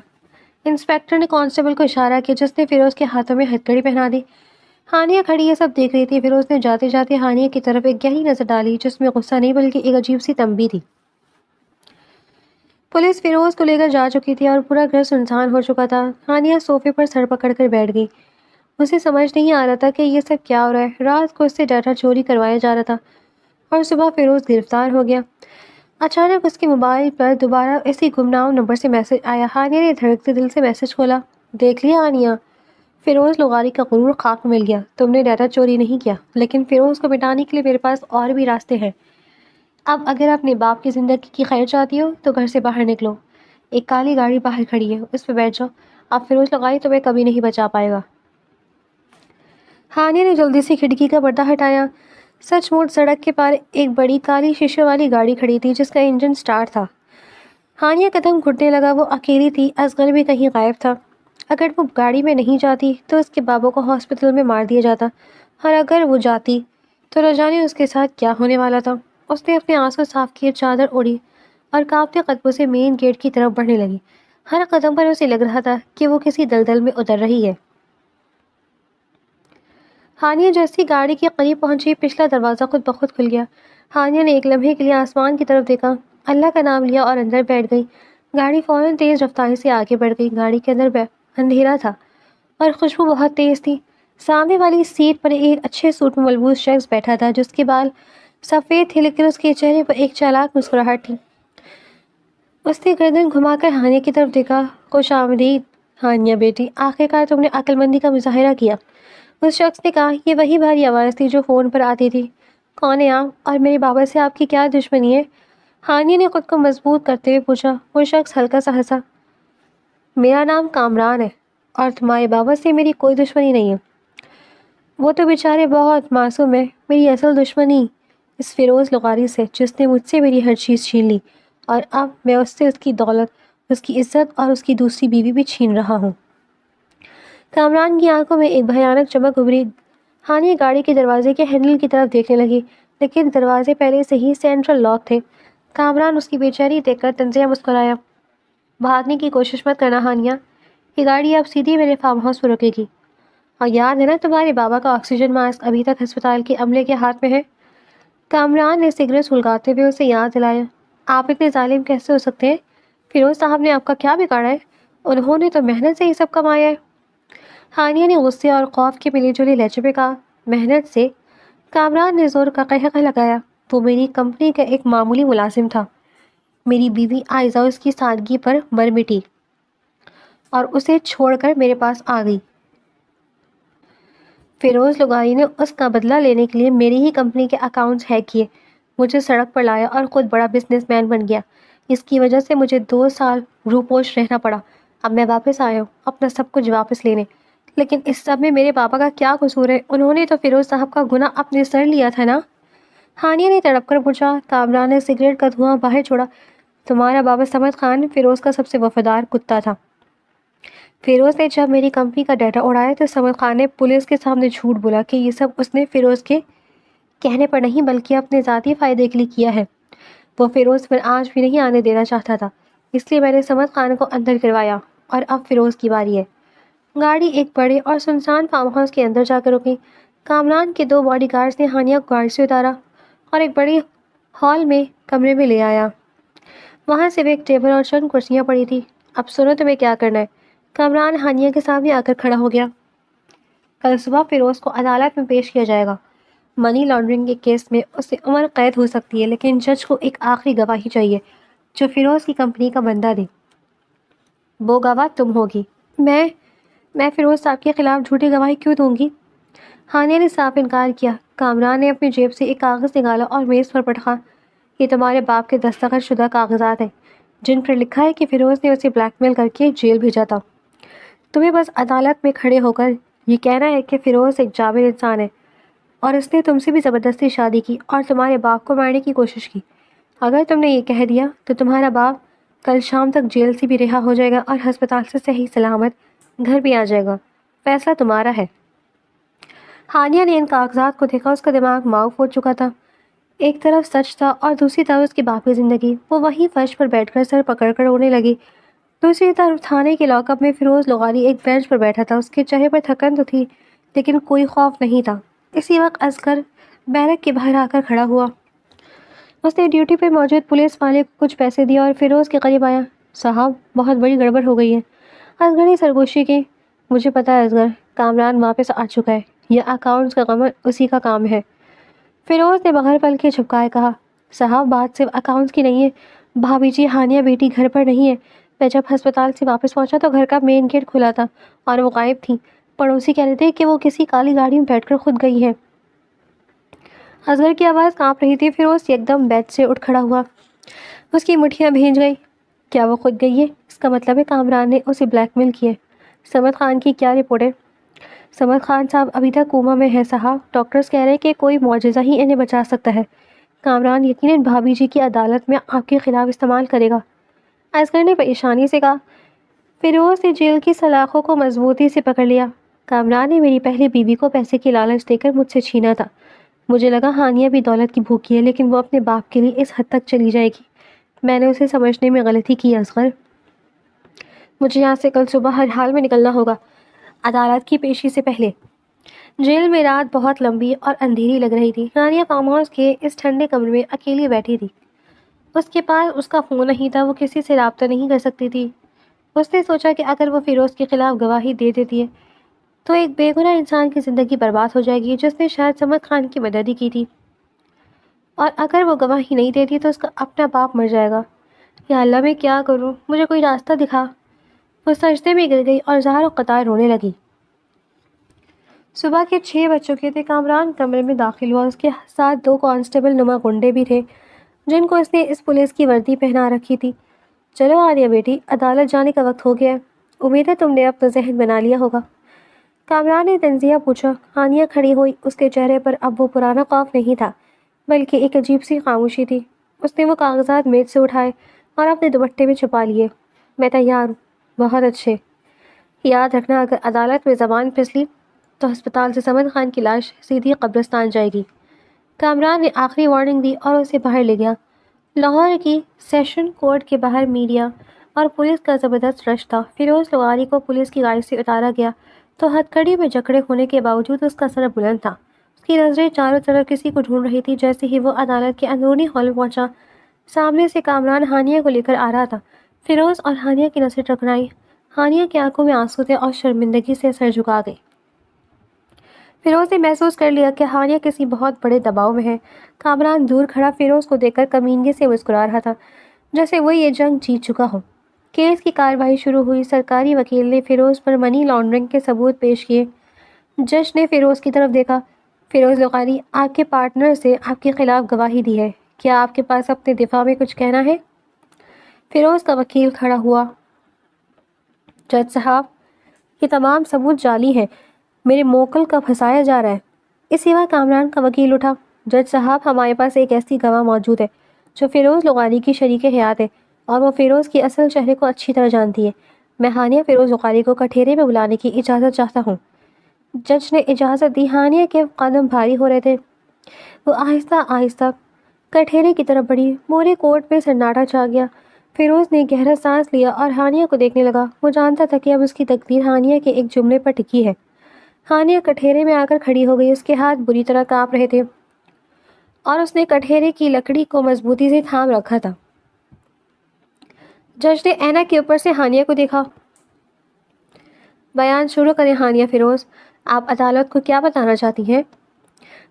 انسپکٹر نے کانسٹیبل کو اشارہ کیا جس نے فیروز کے ہاتھوں میں ہتھکڑی پہنا دی۔ ہانیہ کھڑی یہ سب دیکھ رہی تھی۔ فیروز نے جاتے جاتے ہانیہ کی طرف ایک گہری نظر ڈالی جس میں غصہ نہیں بلکہ ایک عجیب سی تنبیہ تھی۔ پولیس فیروز کو لے کر جا چکی تھی اور پورا گھر سنسان ہو چکا تھا۔ ہانیہ صوفے پر سر پکڑ کر بیٹھ گئی۔ اسے سمجھ نہیں آ رہا تھا کہ یہ سب کیا ہو رہا ہے۔ رات کو اس سے ڈیٹا چوری کروایا جا رہا تھا اور صبح فیروز گرفتار ہو گیا۔ اچانک اس کے موبائل پر دوبارہ اسی گمنام نمبر سے میسج آیا۔ ہانیہ نے دھڑکتے دل سے میسج کھولا۔ دیکھ لیا ہانیہ، فیروز لغاری کا غرور خاک میں مل گیا۔ تم نے ڈیٹا چوری نہیں کیا، لیکن فیروز کو مٹانے کے لیے میرے پاس اور بھی راستے ہیں۔ اب اگر اپنے باپ کی زندگی کی خیر چاہتی ہو تو گھر سے باہر نکلو۔ ایک کالی گاڑی باہر کھڑی ہے، اس پہ بیٹھ جاؤ۔ اب فیروز لغاری تمہیں کبھی نہیں بچا پائے گا۔ ہانیہ نے جلدی سے کھڑکی کا پردہ ہٹایا۔ سچ موچ سڑک کے پار ایک بڑی کالی شیشے والی گاڑی کھڑی تھی جس کا انجن سٹارٹ تھا۔ ہانیہ قدم گھٹنے لگا۔ وہ اکیلی تھی، اصغر بھی کہیں غائب تھا۔ اگر وہ گاڑی میں نہیں جاتی تو اس کے بابا کو ہاسپٹل میں مار دیا جاتا، اور اگر وہ جاتی تو نہ جانے اس کے ساتھ کیا ہونے والا تھا۔ اس نے اپنے آنسو صاف کیے، چادر اڑی اور کانپتے قدموں سے مین گیٹ کی طرف بڑھنے لگی۔ ہر قدم پر اسے لگ رہا تھا کہ وہ کسی دلدل میں اتر رہی ہے۔ ہانیہ جیسی گاڑی کے قریب پہنچی، پچھلا دروازہ خود بخود کھل گیا۔ ہانیہ نے ایک لمحے کے لیے آسمان کی طرف دیکھا، اللہ کا نام لیا اور اندر بیٹھ گئی۔ گاڑی فوراً تیز رفتاری سے آگے بڑھ گئی۔ گاڑی کے اندر اندھیرا تھا اور خوشبو بہت تیز تھی۔ سامنے والی سیٹ پر ایک اچھے سوٹ میں ملبوس شخص بیٹھا تھا، جس کے بال سفید تھے لیکن اس کے چہرے پر ایک چالاک مسکراہٹ تھی۔ اس نے گردن گھما کر ہانیہ کی طرف دیکھا۔ خوش آمدید ہانیہ بیٹی، آخرکار تم نے عقل مندی کا مظاہرہ کیا، اس شخص نے کہا۔ یہ وہی بھاری آواز تھی جو فون پر آتی تھی۔ کون ہے آپ اور میرے بابا سے آپ کی کیا دشمنی ہے؟ ہانیہ نے خود کو مضبوط کرتے ہوئے پوچھا۔ وہ شخص ہلکا سا ہنسا۔ میرا نام کامران ہے اور تمہارے بابا سے میری کوئی دشمنی نہیں ہے۔ وہ تو بیچارے بہت معصوم ہے۔ میری اصل دشمنی اس فیروز لغاری سے، جس نے مجھ سے میری ہر چیز چھین لی اور اب میں اس سے اس کی دولت، اس کی عزت اور اس کی دوسری بیوی بھی چھین رہا ہوں۔ کامران کی آنکھوں میں ایک بھیانک چمک ابھری۔ ہانیہ گاڑی کے دروازے کے ہینڈل کی طرف دیکھنے لگی، لیکن دروازے پہلے سے ہی سینٹرل لاک تھے۔ کامران اس کی بے چینی دیکھ کر طنزیہ مسکرایا۔ بھاگنے کی کوشش مت کرنا ہانیہ، یہ گاڑی اب سیدھی میرے فارم ہاؤس پر رکے گی۔ اور یاد ہے نا تمہارے بابا کا آکسیجن ماسک ابھی تک ہسپتال کے عملے کے ہاتھ میں ہے؟ کامران نے سگریٹ سلگاتے ہوئے اسے یاد دلایا۔ آپ اتنے ظالم کیسے ہو سکتے ہیں؟ فیروز صاحب نے آپ کا کیا بگاڑا ہے؟ انہوں نے تو محنت سے ہی سب کمایا ہے۔ ہانیہ نے غصے اور خوف کے ملے جلے لہجے میں کہا۔ محنت سے؟ کامران نے زور کا قہقہ لگایا۔ وہ میری کمپنی کا ایک معمولی ملازم تھا۔ میری بیوی آئزہ اس کی سادگی پر مر مٹی اور اسے چھوڑ کر میرے پاس آ گئی۔ فیروز لغاری نے اس کا بدلہ لینے کے لیے میری ہی کمپنی کے اکاؤنٹس ہیک کیے، مجھے سڑک پر لایا اور خود بڑا بزنس مین بن گیا۔ اس کی وجہ سے مجھے 2 سال روپوش رہنا پڑا۔ اب میں واپس آیا ہوں اپنا سب کچھ واپس لینے، لیکن اس سب میں میرے پاپا کا کیا قصور ہے؟ انہوں نے تو فیروز صاحب کا گناہ اپنے سر لیا تھا نا؟ ہانیہ نے تڑپ کر پوچھا۔ کامران نے سگریٹ کا دھواں باہر چھوڑا۔ تمہارا بابا صمد خان فیروز کا سب سے وفادار کتا تھا۔ فیروز نے جب میری کمپنی کا ڈیٹا اڑایا تو صمد خان نے پولیس کے سامنے جھوٹ بولا کہ یہ سب اس نے فیروز کے کہنے پر نہیں بلکہ اپنے ذاتی فائدے کے لیے کیا ہے۔ وہ فیروز پر آج بھی نہیں آنے دینا چاہتا تھا، اس لیے میں نے صمد خان کو اندر کروایا اور اب فیروز کی باری ہے۔ گاڑی ایک بڑے اور سنسان فارم ہاؤس کے اندر جا کر رکی۔ کامران کے 2 باڈی گارڈز نے ہانیہ کو گاڑی سے اتارا اور ایک بڑی ہال میں کمرے میں لے آیا۔ وہاں صرف ایک ٹیبل اور چند کرسیاں پڑی تھی۔ اب سنو تمہیں کیا کرنا ہے۔ کامران ہانیہ کے سامنے آ کر کھڑا ہو گیا۔ کل صبح فیروز کو عدالت میں پیش کیا جائے گا۔ منی لانڈرنگ کے کیس میں اسے عمر قید ہو سکتی ہے، لیکن جج کو ایک آخری گواہی چاہیے جو فیروز کی کمپنی کا بندہ دے۔ وہ گواہ تم ہوگی۔ میں فیروز صاحب کے خلاف جھوٹی گواہی کیوں دوں گی؟ ہانیہ نے صاف انکار کیا۔ کامران نے اپنی جیب سے ایک کاغذ نکالا اور میز پر پٹکا۔ یہ تمہارے باپ کے دستخط شدہ کاغذات ہیں جن پر لکھا ہے کہ فیروز نے اسے بلیک میل کر کے جیل بھیجا تھا۔ تمہیں بس عدالت میں کھڑے ہو کر یہ کہنا ہے کہ فیروز ایک جابر انسان ہے اور اس نے تم سے بھی زبردستی شادی کی اور تمہارے باپ کو مارنے کی کوشش کی۔ اگر تم نے یہ کہہ دیا تو تمہارا باپ کل شام تک جیل سے بھی رہا ہو جائے گا اور ہسپتال سے صحیح سلامت گھر بھی آ جائے گا۔ فیصلہ تمہارا ہے۔ ہانیہ نے ان کاغذات کو دیکھا۔ اس کا دماغ معاف ہو چکا تھا۔ ایک طرف سچ تھا اور دوسری طرف اس کی باقی زندگی۔ وہ وہیں فرش پر بیٹھ کر سر پکڑ کر رونے لگی۔ دوسری طرف تھانے کے لاک اپ میں فیروز لغاری ایک بینچ پر بیٹھا تھا۔ اس کے چہرے پر تھکن تو تھی لیکن کوئی خوف نہیں تھا۔ اسی وقت اصغر بیرک کے باہر آ کر کھڑا ہوا۔ اس نے ڈیوٹی پہ موجود پولیس والے کو کچھ پیسے دیا اور فیروز کے قریب آیا۔ صاحب بہت بڑی گڑبڑ ہو گئی ہے۔ اصغر نے سرگوشی کی۔ مجھے پتا ہے اصغر، کامران واپس آ چکا ہے، یہ اکاؤنٹس کا عمل اسی کا کام ہے۔ فیروز نے بغیر پل کے جھپکائے کہا۔ صاحب بات صرف اکاؤنٹس کی نہیں ہے، بھابھی جی ہانیہ بیٹی گھر پر نہیں ہے۔ میں جب ہسپتال سے واپس پہنچا تو گھر کا مین گیٹ کھلا تھا اور وہ غائب تھی۔ پڑوسی کہہ رہے تھے کہ وہ کسی کالی گاڑی میں بیٹھ کر خود گئی ہے۔ اصغر کی آواز کانپ رہی تھی۔ فیروز یک دم بیڈ سے اٹھ کھڑا ہوا۔ اس کی مٹھیاں بھیج گئی۔ کیا وہ خود گئی ہے؟ اس کا مطلب ہے کامران نے اسے بلیک میل کیا ہے۔ صمد خان کی کیا رپورٹ ہے؟ صمد خان صاحب ابھی تک کوما میں ہے صاحب۔ ڈاکٹرز کہہ رہے ہیں کہ کوئی معجزہ ہی انہیں بچا سکتا ہے۔ کامران یقیناً بھابھی جی کی عدالت میں آپ کے خلاف استعمال کرے گا، اصغر نے پریشانی سے کہا۔ فیروز نے جیل کی سلاخوں کو مضبوطی سے پکڑ لیا۔ کامران نے میری پہلی بیوی کو پیسے کی لالچ دے کر مجھ سے چھینا تھا۔ مجھے لگا ہانیہ بھی دولت کی بھوکی ہے، لیکن وہ اپنے باپ کے لیے اس حد تک چلی جائے گی۔ میں نے اسے سمجھنے میں غلطی کی اصغر۔ مجھے یہاں سے کل صبح ہر حال میں نکلنا ہوگا، عدالت کی پیشی سے پہلے۔ جیل میں رات بہت لمبی اور اندھیری لگ رہی تھی۔ ہانیہ فارم ہاؤس کے اس ٹھنڈے کمرے میں اکیلی بیٹھی تھی۔ اس کے پاس اس کا فون نہیں تھا، وہ کسی سے رابطہ نہیں کر سکتی تھی۔ اس نے سوچا کہ اگر وہ فیروز کے خلاف گواہی دے دیتی ہے تو ایک بے گناہ انسان کی زندگی برباد ہو جائے گی جس نے شاید سمد خان کی مدد ہی کی تھی، اور اگر وہ گواہی نہیں دیتی تو اس کا اپنا باپ مر جائے گا۔ یا اللہ، میں کیا کروں؟ مجھے کوئی راستہ دکھا۔ وہ سجدے میں گر گئی اور زار و قطار رونے لگی۔ صبح کے 6 بج چکے تھے۔ کامران کمرے میں داخل ہوا۔ اس کے ساتھ 2 کانسٹیبل نما گنڈے بھی تھے جن کو اس نے اس پولیس کی وردی پہنا رکھی تھی۔ چلو عالیہ بیٹی، عدالت جانے کا وقت ہو گیا ہے۔ امید ہے تم نے اپنا ذہن بنا لیا ہوگا۔ کامران نے تنزیہ پوچھا۔ ہانیہ کھڑی ہوئی۔ اس کے چہرے پر اب وہ پرانا خوف نہیں تھا بلکہ ایک عجیب سی خاموشی تھی۔ اس نے وہ کاغذات میز سے اٹھائے اور اپنے دوپٹے میں چھپا لیے۔ میں تیار ہوں۔ بہت اچھے۔ یاد رکھنا، اگر عدالت میں زبان پھسلی تو ہسپتال سے سمد خان کی لاش سیدھی قبرستان جائے گی۔ کامران نے آخری وارننگ دی اور اسے باہر لے گیا۔ لاہور کی سیشن کورٹ کے باہر میڈیا اور پولیس کا زبردست رش تھا۔ فیروز لغاری کو پولیس کی گاڑی سے اتارا گیا تو ہتھکڑی میں جکڑے ہونے کے باوجود اس کا سر بلند تھا۔ اس کی نظریں چاروں طرف کسی کو ڈھونڈ رہی تھی۔ جیسے ہی وہ عدالت کے اندرونی ہال میں پہنچا، سامنے سے کامران ہانیہ کو لے کر آ رہا تھا۔ فیروز اور ہانیہ کی نظریں ٹکرائیں۔ ہانیہ کی آنکھوں میں آنسو تھے اور شرمندگی سے سر جھکا گئی۔ فیروز نے محسوس کر لیا کہ ہانیہ کسی بہت بڑے دباؤ میں ہے۔ کامران دور کھڑا فیروز کو دیکھ کر کمینگی سے مسکرا رہا تھا، جیسے وہ یہ جنگ جیت چکا ہو۔ کیس کی کارروائی شروع ہوئی۔ سرکاری وکیل نے فیروز پر منی لانڈرنگ کے ثبوت پیش کیے۔ جج نے فیروز کی طرف دیکھا۔ فیروز لغاری، آپ کے پارٹنر سے آپ کے خلاف گواہی دی ہے، کیا آپ کے پاس اپنے دفاع میں کچھ کہنا ہے؟ فیروز کا وکیل کھڑا ہوا۔ جج صاحب، یہ تمام ثبوت جعلی ہیں، میرے موکل کا پھنسایا جا رہا ہے۔ اسی وقت کامران کا وکیل اٹھا۔ جج صاحب، ہمارے پاس ایک ایسی گواہ موجود ہے جو فیروز لغاری کی شریک حیات ہے اور وہ فیروز کی اصل چہرے کو اچھی طرح جانتی ہے۔ میں ہانیہ فیروز لغاری کو کٹہرے میں بلانے کی اجازت چاہتا ہوں۔ جج نے اجازت دی۔ ہانیہ کے قدم بھاری ہو رہے تھے۔ وہ آہستہ آہستہ کٹہرے کی طرف بڑھی۔ پورے کورٹ میں سناٹا چھا گیا۔ فیروز نے گہرا سانس لیا اور ہانیہ کو دیکھنے لگا۔ وہ جانتا تھا کہ اب اس کی تقدیر ہانیہ کے ایک جملے پر ٹکی ہے۔ ہانیہ کٹہرے میں آ کر کھڑی ہو گئی۔ اس کے ہاتھ بری طرح کانپ رہے تھے اور اس نے کٹہرے کی لکڑی کو مضبوطی سے تھام رکھا تھا۔ جج نے اینک کے اوپر سے ہانیہ کو دیکھا۔ بیان شروع کریں ہانیہ فیروز، آپ عدالت کو کیا بتانا چاہتی ہیں؟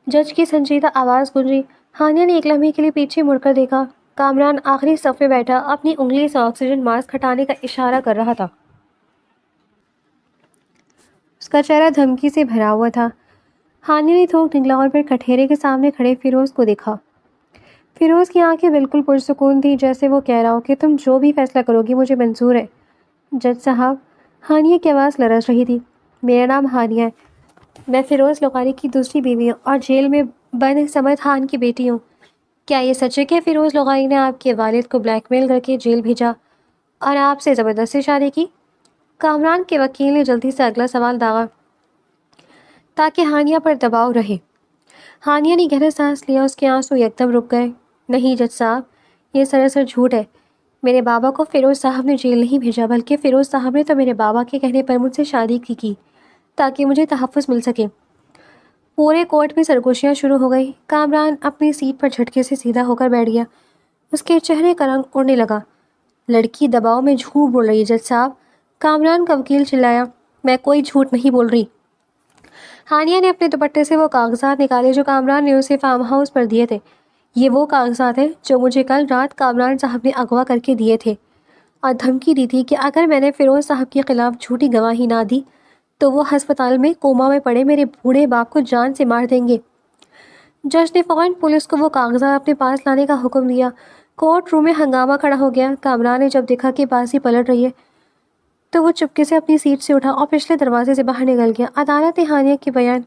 جج کی سنجیدہ آواز گونجی۔ ہانیہ نے ایک لمحے کے لیے پیچھے مڑ کر دیکھا۔ کامران آخری صف میں بیٹھا اپنی انگلی سے آکسیجن ماسک ہٹانے کا اشارہ کر رہا تھا۔ اس کا چہرہ دھمکی سے بھرا ہوا تھا۔ ہانیہ نے تھوک نکلا اور پھر کٹہرے کے سامنے کھڑے فیروز کو دیکھا۔ فیروز کی آنکھیں بالکل پرسکون تھیں، جیسے وہ کہہ رہا ہو کہ تم جو بھی فیصلہ کرو گی مجھے منظور ہے۔ جج صاحب، ہانیہ کی آواز لرز رہی تھی، میرا نام ہانیہ ہے، میں فیروز لغاری کی دوسری بیوی ہوں اور جیل میں بند سمد خان کی بیٹی ہوں۔ کیا یہ سچ ہے کہ فیروز لغاری نے آپ کے والد کو بلیک میل کر کے جیل بھیجا اور آپ سے زبردستی شادی کی؟ کامران کے وکیل نے جلدی سے اگلا سوال داغا تاکہ ہانیہ پر دباؤ رہے۔ ہانیہ نے گہرا سانس لیا۔ اس کے آنسو یکدم رک گئے۔ نہیں جج صاحب، یہ سراسر جھوٹ ہے۔ میرے بابا کو فیروز صاحب نے جیل نہیں بھیجا، بلکہ فیروز صاحب نے تو میرے بابا کے کہنے پر مجھ سے شادی کی تاکہ مجھے تحفظ مل سکے۔ پورے کورٹ میں سرگوشیاں شروع ہو گئی۔ کامران اپنی سیٹ پر جھٹکے سے سیدھا ہو کر بیٹھ گیا۔ اس کے چہرے کا رنگ اڑنے لگا۔ لڑکی دباؤ میں جھوٹ بول رہی ہے جج صاحب، کامران کا وکیل چلایا۔ میں کوئی جھوٹ نہیں بول رہی۔ ہانیہ نے اپنے دوپٹے سے وہ کاغذات نکالے جو کامران نے اسے فارم ہاؤس پر دیے تھے۔ یہ وہ کاغذات ہیں جو مجھے کل رات کامران صاحب نے اغوا کر کے دیے تھے اور دھمکی دی تھی کہ اگر میں نے فیروز صاحب کے خلاف جھوٹی گواہی نہ دی تو وہ ہسپتال میں کوما میں پڑے میرے بوڑھے باپ کو جان سے مار دیں گے۔ جج نے فوراً پولیس کو وہ کاغذات اپنے پاس لانے کا حکم دیا۔ کورٹ روم میں ہنگامہ کھڑا ہو گیا۔ کامران نے جب دیکھا کہ بازی پلٹ رہی ہے تو وہ چپکے سے اپنی سیٹ سے اٹھا اور پچھلے دروازے سے باہر نکل گیا۔ عدالت نے ہانیہ کے بیان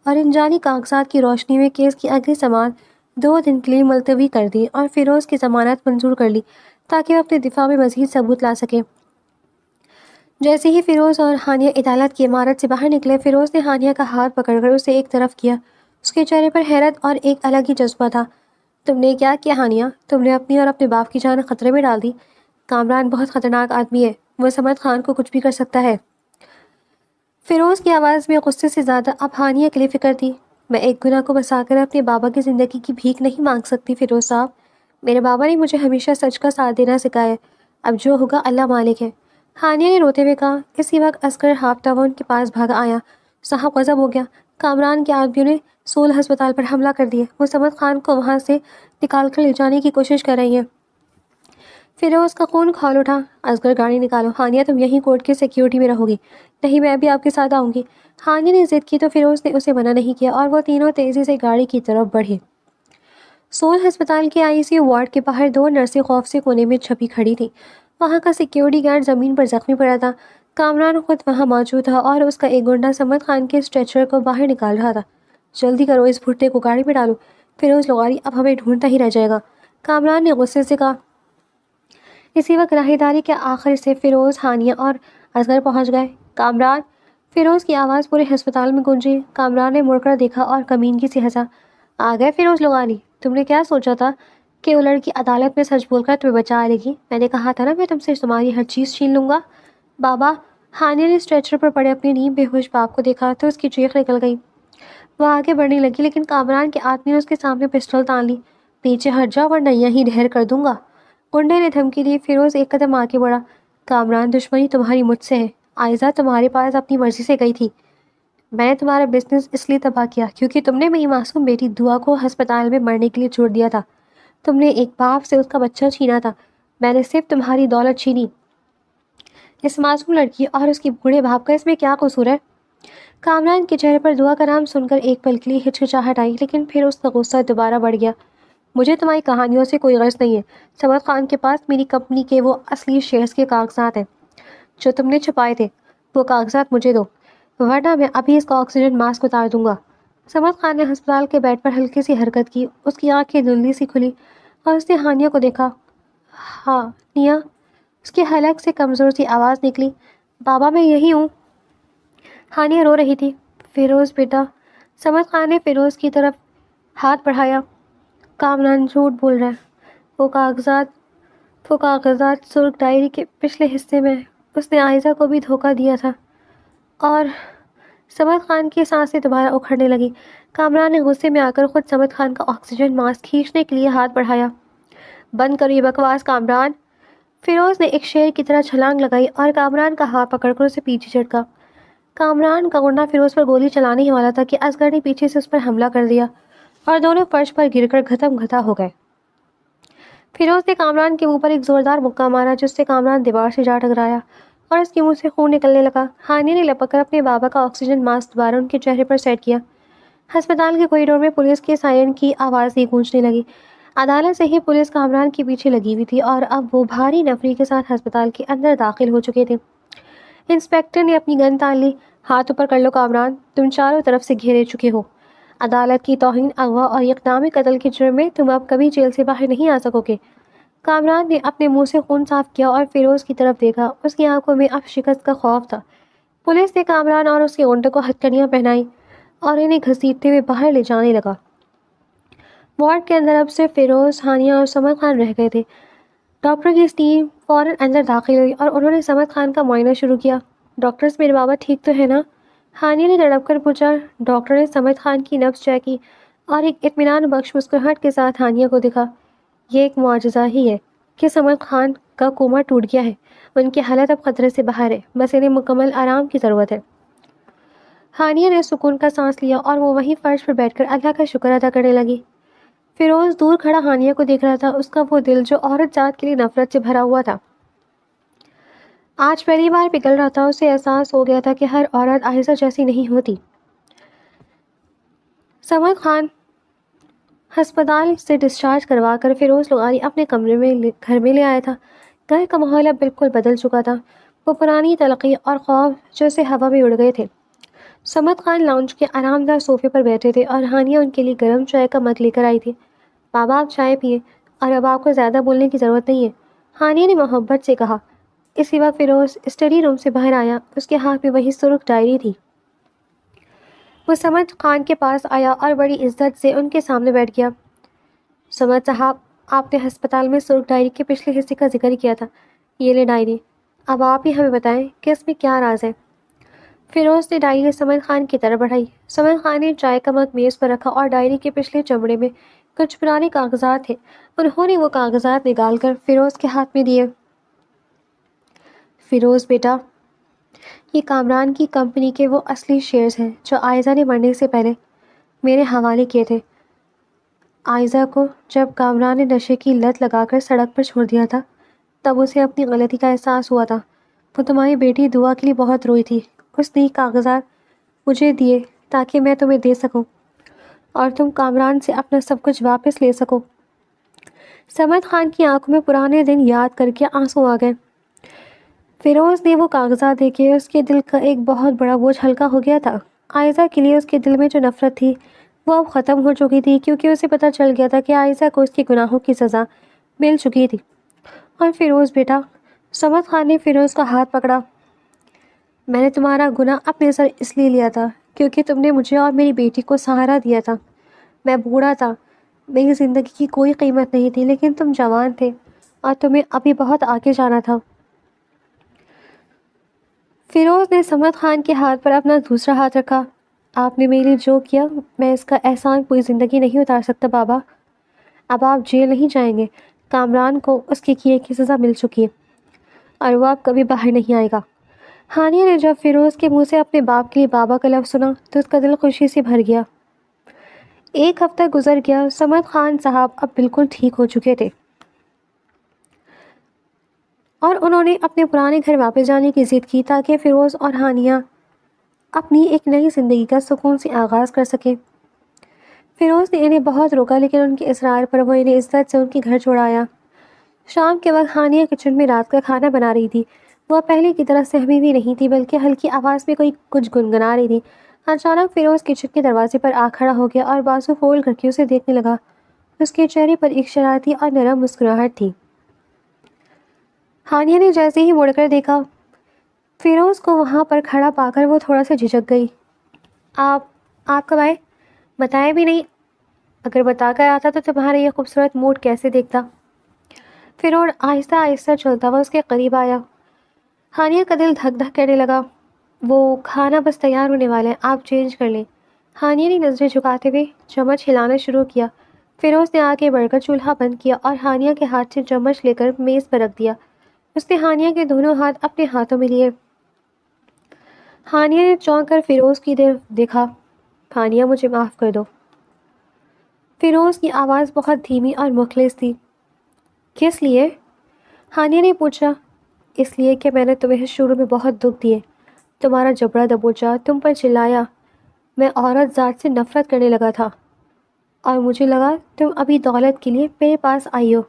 اور ان جعلی کاغذات کی روشنی میں کیس کی اگلی سماعت 2 دن کے لیے ملتوی کر دی اور فیروز کی ضمانت منظور کر لی تاکہ وہ اپنے دفاع میں مزید ثبوت لا سکے۔ جیسے ہی فیروز اور ہانیہ عدالت کی عمارت سے باہر نکلے، فیروز نے ہانیہ کا ہاتھ پکڑ کر اسے ایک طرف کیا۔ اس کے چہرے پر حیرت اور ایک الگ ہی جذبہ تھا۔ تم نے کیا کیا ہانیہ؟ تم نے اپنی اور اپنے باپ کی جان خطرے میں ڈال دی۔ کامران بہت خطرناک آدمی ہے، وہ سمد خان کو کچھ بھی کر سکتا ہے۔ فیروز کی آواز میں غصے سے زیادہ اب ہانیہ کے لیے فکر تھی۔ میں ایک گناہ کو بسا کر اپنے بابا کی زندگی کی بھیک نہیں مانگ سکتی فیروز صاحب۔ میرے بابا نے مجھے ہمیشہ سچ کا ساتھ دینا سکھایا ہے۔ اب جو ہوگا اللہ مالک ہے، ہانیہ نے روتے ہوئے کہا۔ اسی وقت اصغر ہاپتا ہوا ان کے پاس بھاگا آیا۔ صاحب غضب ہو گیا، کامران کے آدمیوں نے سول ہسپتال پر حملہ کر دیا، وہ صمد خان کو وہاں سے نکال کر لے جانے کی کوشش کر رہی ہیں۔ فیروز کا خون کھول اٹھا۔ اصغر گاڑی نکالو، ہانیہ تم یہیں کورٹ کی سیکیورٹی میں رہو گی، نہیں میں بھی آپ کے ساتھ آؤں گی۔ ہانیہ نے ضد کی تو فیروز نے اسے منع نہیں کیا اور وہ تینوں تیزی سے گاڑی کی طرف بڑھے۔ سول ہسپتال کے ICU وارڈ کے باہر دو نرسیں خوف سے کونے میں چھپی کھڑی تھیں۔ وہاں کا سیکیورٹی گارڈ زمین پر زخمی پڑا تھا۔ کامران خود وہاں موجود تھا اور اس کا ایک گنڈا صمد خان کے اسٹریچر کو باہر نکال رہا تھا۔ جلدی کرو، اس بھٹے کو گاڑی میں ڈالو، فیروز لغاری اب ہمیں ڈھونڈتا ہی رہ جائے گا، کامران نے غصے سے کہا۔ اسی وقت راہداری کے آخر سے فیروز، ہانیہ اور اصغر پہنچ گئے۔ کامران، فیروز کی آواز پورے ہسپتال میں گونجی۔ کامران نے مڑ کر دیکھا اور کمینگی سے ہنسا۔ آ گئے فیروز لغاری، تم نے کیا سوچا تھا کہ وہ لڑکی عدالت میں سچ بول کر تمہیں بچا لے گی؟ میں نے کہا تھا نا میں تم سے تمہاری ہر چیز چھین لوں گا۔ بابا، ہانیہ نے اسٹریچر پر پڑے اپنے نیم بے ہوش باپ کو دیکھا تو اس کی چیخ نکل گئی۔ وہ آگے بڑھنے لگی لیکن کامران کے آدمی نے اس کے سامنے پسٹل تان لی۔ پیچھے ہٹ جاؤ ورنہ یہیں ڈھیر کر دوں گا، گنڈے نے دھمکی دی۔ فیروز ایک قدم آگے بڑھا۔ کامران، دشمنی تمہاری مجھ سے ہے، عائزہ تمہارے پاس اپنی مرضی سے گئی تھی، میں نے تمہارا بزنس اس لیے تباہ کیا کیونکہ تم نے میری معصوم بیٹی دعا کو ہسپتال میں مرنے کے لیے چھوڑ دیا تھا۔ تم نے ایک باپ سے اس کا بچہ چھینا تھا، میں نے صرف تمہاری دولت چھینی۔ اس معصوم لڑکی اور اس کی بوڑھے باپ کا اس میں کیا قصور ہے؟ کامران کے چہرے پر دعا کا نام سن کر ایک پل کے لیے ہچکچاہٹ آئی لیکن پھر اس کا غصہ دوبارہ بڑھ گیا۔ مجھے تمہاری کہانیوں سے کوئی غرض نہیں ہے، صمد خان کے پاس میری کمپنی کے وہ اصلی شیئرز کے کاغذات ہیں جو تم نے چھپائے تھے، وہ کاغذات مجھے دو ورنہ میں ابھی اس کا آکسیجن ماسک اتار دوں گا۔ صمد خان نے ہسپتال کے بیڈ پر ہلکی سی حرکت کی، اس کی آنکھیں دھندلی سی کھلی اور اس نے ہانیہ کو دیکھا۔ ہانیہ، اس کے حلق سے کمزور سی آواز نکلی، بابا میں یہی ہوں۔ ہانیہ رو رہی تھی۔ فیروز بیٹا، صمد خان نے فیروز کی طرف ہاتھ بڑھایا۔ کامران جھوٹ بول رہا ہے، وہ کاغذات سرخ ڈائری کے پچھلے حصے میں اس نے عائزہ کو بھی دھوکہ دیا تھا۔ اور صمد خان کی سانسیں دوبارہ اکھڑنے لگی۔ کامران نے غصے میں آ کر خود صمد خان کا آکسیجن ماسک کھینچنے کے لیے ہاتھ بڑھایا۔ بند کرو یہ بکواس کامران، فیروز نے ایک شیر کی طرح چھلانگ لگائی اور کامران کا ہاتھ پکڑ کر اسے پیچھے جھٹکا۔ کامران کا گنڈا فیروز پر گولی چلانے ہی والا تھا کہ اصغر نے پیچھے سے اس پر حملہ کر دیا اور دونوں فرش پر گر کر گھتم گھتا ہو گئے۔ فیروز نے کامران کے منہ پر ایک زوردار مکہ مارا جس سے کامران دیوار سے جا ٹکرایا اور اس کے منہ سے خون نکلنے لگا۔ ہانیہ نے لپک کر اپنے بابا کا آکسیجن ماسک دوبارہ ان کے چہرے پر سیٹ کیا۔ ہسپتال کے کوریڈور میں پولیس کے سائرن کی آواز ہی گونجنے لگی۔ عدالت سے ہی پولیس کامران کے پیچھے لگی ہوئی تھی اور اب وہ بھاری نفری کے ساتھ ہسپتال کے اندر داخل ہو چکے تھے۔ انسپکٹر نے اپنی گن تان لی۔ ہاتھ اوپر کر لو کامران، تم چاروں طرف سے گھیرے چکے ہو، عدالت کی توہین، اغوا اور اقدام قتل کے جرم میں تم اب کبھی جیل سے باہر نہیں آ سکو گے۔ کامران نے اپنے منہ سے خون صاف کیا اور فیروز کی طرف دیکھا، اس کی آنکھوں میں اب شکست کا خوف تھا۔ پولیس نے کامران اور اس کے گنڈے کو ہتھکڑیاں پہنائی اور انہیں گھسیٹتے ہوئے باہر لے جانے لگا۔ وارڈ کے اندر اب صرف فیروز، ہانیہ اور صمد خان رہ گئے تھے۔ ڈاکٹر کی ٹیم فوراً اندر داخل ہوئی اور انہوں نے صمد خان کا معائنہ شروع کیا۔ ڈاکٹرز، میرے بابا ٹھیک تو ہے نا؟ ہانیہ نے تڑپ کر پوچھا۔ ڈاکٹر نے صمد خان کی نبض چیک کی اور ایک اطمینان بخش مسکراہٹ کے ساتھ ہانیہ کو دیکھا۔ یہ ایک معجزہ ہی ہے کہ صمد خان کا کوما ٹوٹ گیا ہے، ان کی حالت اب خطرے سے باہر ہے، بس انہیں مکمل آرام کی ضرورت ہے۔ ہانیہ نے سکون کا سانس لیا اور وہ وہیں فرش پر بیٹھ کر اللہ کا شکر ادا کرنے لگی۔ فیروز دور کھڑا ہانیہ کو دیکھ رہا تھا، اس کا وہ دل جو عورت ذات کے لیے نفرت سے بھرا ہوا تھا آج پہلی بار پگھل رہا تھا۔ اسے احساس ہو گیا تھا کہ ہر عورت عائزہ جیسی نہیں ہوتی۔ صمد خان ہسپتال سے ڈسچارج کروا کر فیروز لغاری اپنے کمرے میں گھر میں لے آیا تھا۔ گھر کا ماحول اب بالکل بدل چکا تھا، وہ پرانی تلخی اور خوف جیسے ہوا میں اڑ گئے تھے۔ صمد خان لاؤنج کے آرام دہ صوفے پر بیٹھے تھے اور ہانیہ ان کے لیے گرم چائے کا مگ لے کر آئی تھی۔ بابا آپ چائے پیئے اور اب آپ کو زیادہ بولنے کی ضرورت نہیں ہے، ہانیہ نے محبت سے کہا۔ اسی وقت فیروز اسٹڈی روم سے باہر آیا، اس کے ہاتھ میں وہی سرخ ڈائری تھی۔ وہ صمد خان کے پاس آیا اور بڑی عزت سے ان کے سامنے بیٹھ گیا۔ صمد صاحب، آپ نے ہسپتال میں سرخ ڈائری کے پچھلے حصے کا ذکر کیا تھا، یہ لے ڈائری، اب آپ ہی ہمیں بتائیں کہ اس میں کیا راز ہے۔ فیروز نے ڈائری سمن خان کی طرف بڑھائی۔ سمن خان نے چائے کا مگ میز پر رکھا اور ڈائری کے پچھلے چمڑے میں کچھ پرانے کاغذات تھے۔ انہوں نے وہ کاغذات نکال کر فیروز کے ہاتھ میں دیے۔ فیروز بیٹا، یہ کامران کی کمپنی کے وہ اصلی شیئرز ہیں جو عائزہ نے مرنے سے پہلے میرے حوالے کیے تھے۔ عائزہ کو جب کامران نے نشے کی لت لگا کر سڑک پر چھوڑ دیا تھا تب اسے اپنی غلطی کا احساس ہوا تھا۔ وہ تمہاری بیٹی دعا کے لیے بہت روئی تھی۔ اس نے کاغذات مجھے دیے تاکہ میں تمہیں دے سکوں اور تم کامران سے اپنا سب کچھ واپس لے سکو۔ سمد خان کی آنکھوں میں پرانے دن یاد کر کے آنسو آ گئے۔ فیروز نے وہ کاغذات دیکھے۔ اس کے دل کا ایک بہت بڑا بوجھ ہلکا ہو گیا تھا۔ عائزہ کے لیے اس کے دل میں جو نفرت تھی وہ اب ختم ہو چکی تھی، کیونکہ اسے پتہ چل گیا تھا کہ عائزہ کو اس کے گناہوں کی سزا مل چکی تھی۔ اور فیروز بیٹا، سمد خان نے فیروز کا ہاتھ پکڑا، میں نے تمہارا گناہ اپنے سر اس لیے لیا تھا کیونکہ تم نے مجھے اور میری بیٹی کو سہارا دیا تھا۔ میں بوڑھا تھا، میری زندگی کی کوئی قیمت نہیں تھی، لیکن تم جوان تھے اور تمہیں ابھی بہت آگے جانا تھا۔ فیروز نے سمد خان کے ہاتھ پر اپنا دوسرا ہاتھ رکھا۔ آپ نے میرے لیے جو کیا میں اس کا احسان پوری زندگی نہیں اتار سکتا بابا۔ اب آپ جیل نہیں جائیں گے۔ کامران کو اس کے کیے کی سزا مل چکی ہے اور وہ اب کبھی باہر نہیں آئے گا۔ ہانیہ نے جب فیروز کے منہ سے اپنے باپ کے لیے بابا کا لفظ سنا تو اس کا دل خوشی سے بھر گیا۔ ایک ہفتہ گزر گیا۔ سمد خان صاحب اب بالکل ٹھیک ہو چکے تھے اور انہوں نے اپنے پرانے گھر واپس جانے کی ضد کی تاکہ فیروز اور ہانیہ اپنی ایک نئی زندگی کا سکون سے آغاز کر سکیں۔ فیروز نے انہیں بہت روکا، لیکن ان کے اصرار پر وہ انہیں عزت سے ان کے گھر چھوڑایا۔ شام کے وقت ہانیہ کچن میں رات کا کھانا بنا رہی تھی۔ وہ پہلے کی طرح سہمی بھی نہیں تھی، بلکہ ہلکی آواز میں کوئی کچھ گنگنا رہی تھی۔ اچانک فیروز کچن کے دروازے پر آ کھڑا ہو گیا اور بازو فولڈ کر کے اسے دیکھنے لگا۔ اس کے چہرے پر ایک شرارتی اور نرم مسکراہٹ تھی۔ ہانیہ نے جیسے ہی مڑ کر دیکھا فیروز کو وہاں پر کھڑا پا کر وہ تھوڑا سا جھجک گئی۔ آپ کب آئے؟ بتایا بھی نہیں۔ اگر بتا کر آتا تو تمہارا یہ خوبصورت موڈ کیسے دیکھتا۔ فیروز آہستہ آہستہ چلتا ہوا اس کے قریب آیا۔ ہانیہ کا دل دھک دھک کرنے لگا۔ وہ کھانا بس تیار ہونے والا ہے، آپ چینج کر لیں۔ ہانیہ نے نظریں جھکاتے ہوئے چمچ ہلانا شروع کیا۔ فیروز نے آگے بڑھ کر چولہا بند کیا اور ہانیہ کے ہاتھ سے چمچ لے کر میز پر رکھ دیا۔ اس نے ہانیہ کے دونوں ہاتھ اپنے ہاتھوں میں لیے۔ ہانیہ نے چونک کر فیروز کی طرف دیکھا۔ ہانیہ مجھے معاف کر دو۔ فیروز کی آواز بہت دھیمی اور مخلص تھی۔ کس لیے؟ ہانیہ نے پوچھا۔ اس لیے کہ میں نے تمہیں شروع میں بہت دکھ دیے، تمہارا جبڑا دبوچا، تم پر چلایا، میں عورت ذات سے نفرت کرنے لگا تھا اور مجھے لگا تم ابھی دولت کے لیے میرے پاس آئی ہو،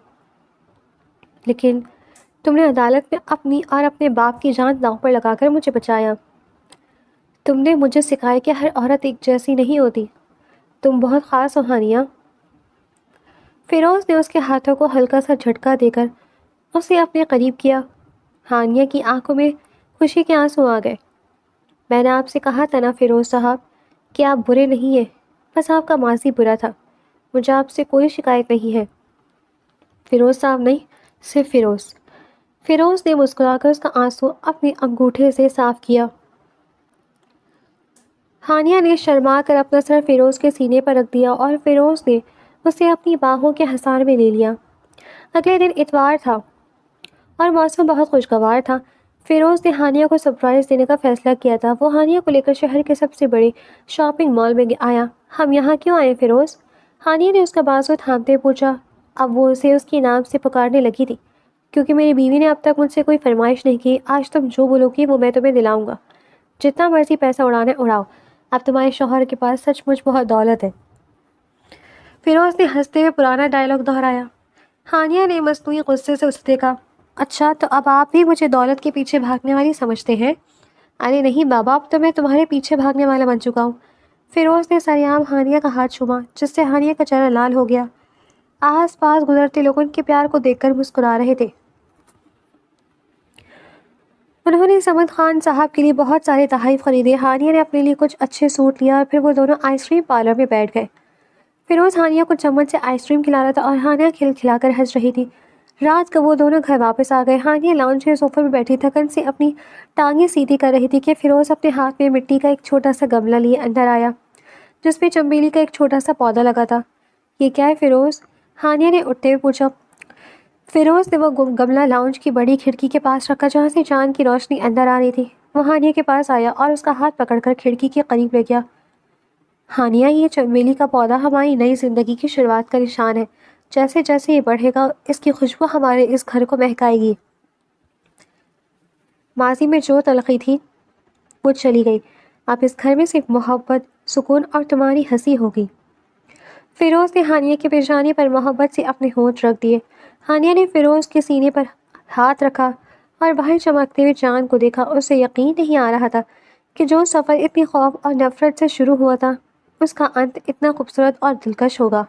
لیکن تم نے عدالت میں اپنی اور اپنے باپ کی جان داؤں پر لگا کر مجھے بچایا۔ تم نے مجھے سکھایا کہ ہر عورت ایک جیسی نہیں ہوتی، تم بہت خاص ہو ہانیہ۔ فیروز نے اس کے ہاتھوں کو ہلکا سا جھٹکا دے کر اسے اپنے قریب کیا۔ ہانیہ کی آنکھوں میں خوشی کے آنسو آ گئے۔ میں نے آپ سے کہا تھا نا فیروز صاحب کہ آپ برے نہیں ہیں، بس آپ کا ماضی برا تھا، مجھے آپ سے کوئی شکایت نہیں ہے۔ فیروز صاحب نہیں، صرف فیروز۔ فیروز نے مسکرا کر اس کا آنسو اپنے انگوٹھے سے صاف کیا۔ ہانیہ نے شرما کر اپنا سر فیروز کے سینے پر رکھ دیا اور فیروز نے اسے اپنی باہوں کے حصار میں لے لیا۔ اگلے دن اتوار تھا اور موسم بہت خوشگوار تھا۔ فیروز نے ہانیہ کو سرپرائز دینے کا فیصلہ کیا تھا۔ وہ ہانیہ کو لے کر شہر کے سب سے بڑے شاپنگ مال میں آیا۔ ہم یہاں کیوں آئے فیروز؟ ہانیہ نے اس کا بازو تھامتے پوچھا۔ اب وہ اسے اس کے نام سے پکارنے لگی تھی۔ کیونکہ میری بیوی نے اب تک مجھ سے کوئی فرمائش نہیں کی، آج تم جو بولو گی وہ میں تمہیں دلاؤں گا، جتنا مرضی پیسہ اڑانا اڑاؤ، اب تمہارے شوہر کے پاس سچ مچ بہت دولت ہے۔ فیروز نے ہنستے ہوئے پرانا ڈائلاگ دہرایا۔ ہانیہ نے مصنوعی غصے سے اسے دیکھا۔ اچھا تو اب آپ بھی مجھے دولت کے پیچھے بھاگنے والی سمجھتے ہیں؟ ارے نہیں بابا، اب تو میں تمہارے پیچھے بھاگنے والا بن چکا ہوں۔ فیروز نے سریعان ہانیہ کا ہاتھ چھوما، جس سے ہانیہ کا چہرہ لال ہو گیا۔ آس پاس گزرتے لوگ ان کے پیار کو دیکھ کر مسکرا رہے تھے۔ انہوں نے سمد خان صاحب کے لیے بہت سارے تحائف خریدے۔ ہانیہ نے اپنے لیے کچھ اچھے سوٹ لیا اور پھر وہ دونوں آئس کریم پارلر میں بیٹھ گئے۔ فیروز ہانیہ کو چمچ سے آئس کریم کھلا رہا تھا اور ہانیہ کھل کھلا کر ہنس رہی تھی۔ رات کو وہ دونوں گھر واپس آ گئے۔ ہانیہ لاؤنج کے صوفے پہ بیٹھی تھکن سے اپنی ٹانگیں سیدھی کر رہی تھی کہ فیروز اپنے ہاتھ میں مٹی کا ایک چھوٹا سا گملہ لیے اندر آیا جس پہ چنبیلی کا ایک چھوٹا سا پودا لگا تھا۔ یہ کیا ہے فیروز؟ ہانیہ نے اٹھتے ہوئے پوچھا۔ فیروز نے وہ گملہ لاؤنج کی بڑی کھڑکی کے پاس رکھا جہاں سے چاند کی روشنی اندر آ رہی تھی۔ وہ ہانیہ کے پاس آیا اور اس کا ہاتھ پکڑ کر کھڑکی کے قریب لے گیا۔ ہانیہ، یہ چنبیلی کا پودا ہماری نئی زندگی کی شروعات کا نشان ہے۔ جیسے جیسے یہ بڑھے گا اس کی خوشبو ہمارے اس گھر کو مہکائے گی۔ ماضی میں جو تلخی تھی وہ چلی گئی، اب اس گھر میں صرف محبت، سکون اور تمہاری ہنسی ہوگی۔ فیروز نے ہانیہ کے پیشانے پر محبت سے اپنے ہونٹ رکھ دیے۔ ہانیہ نے فیروز کے سینے پر ہاتھ رکھا اور باہر چمکتے ہوئے چاند کو دیکھا۔ اسے یقین نہیں آ رہا تھا کہ جو سفر اتنی خوف اور نفرت سے شروع ہوا تھا اس کا انت اتنا خوبصورت اور دلکش ہوگا۔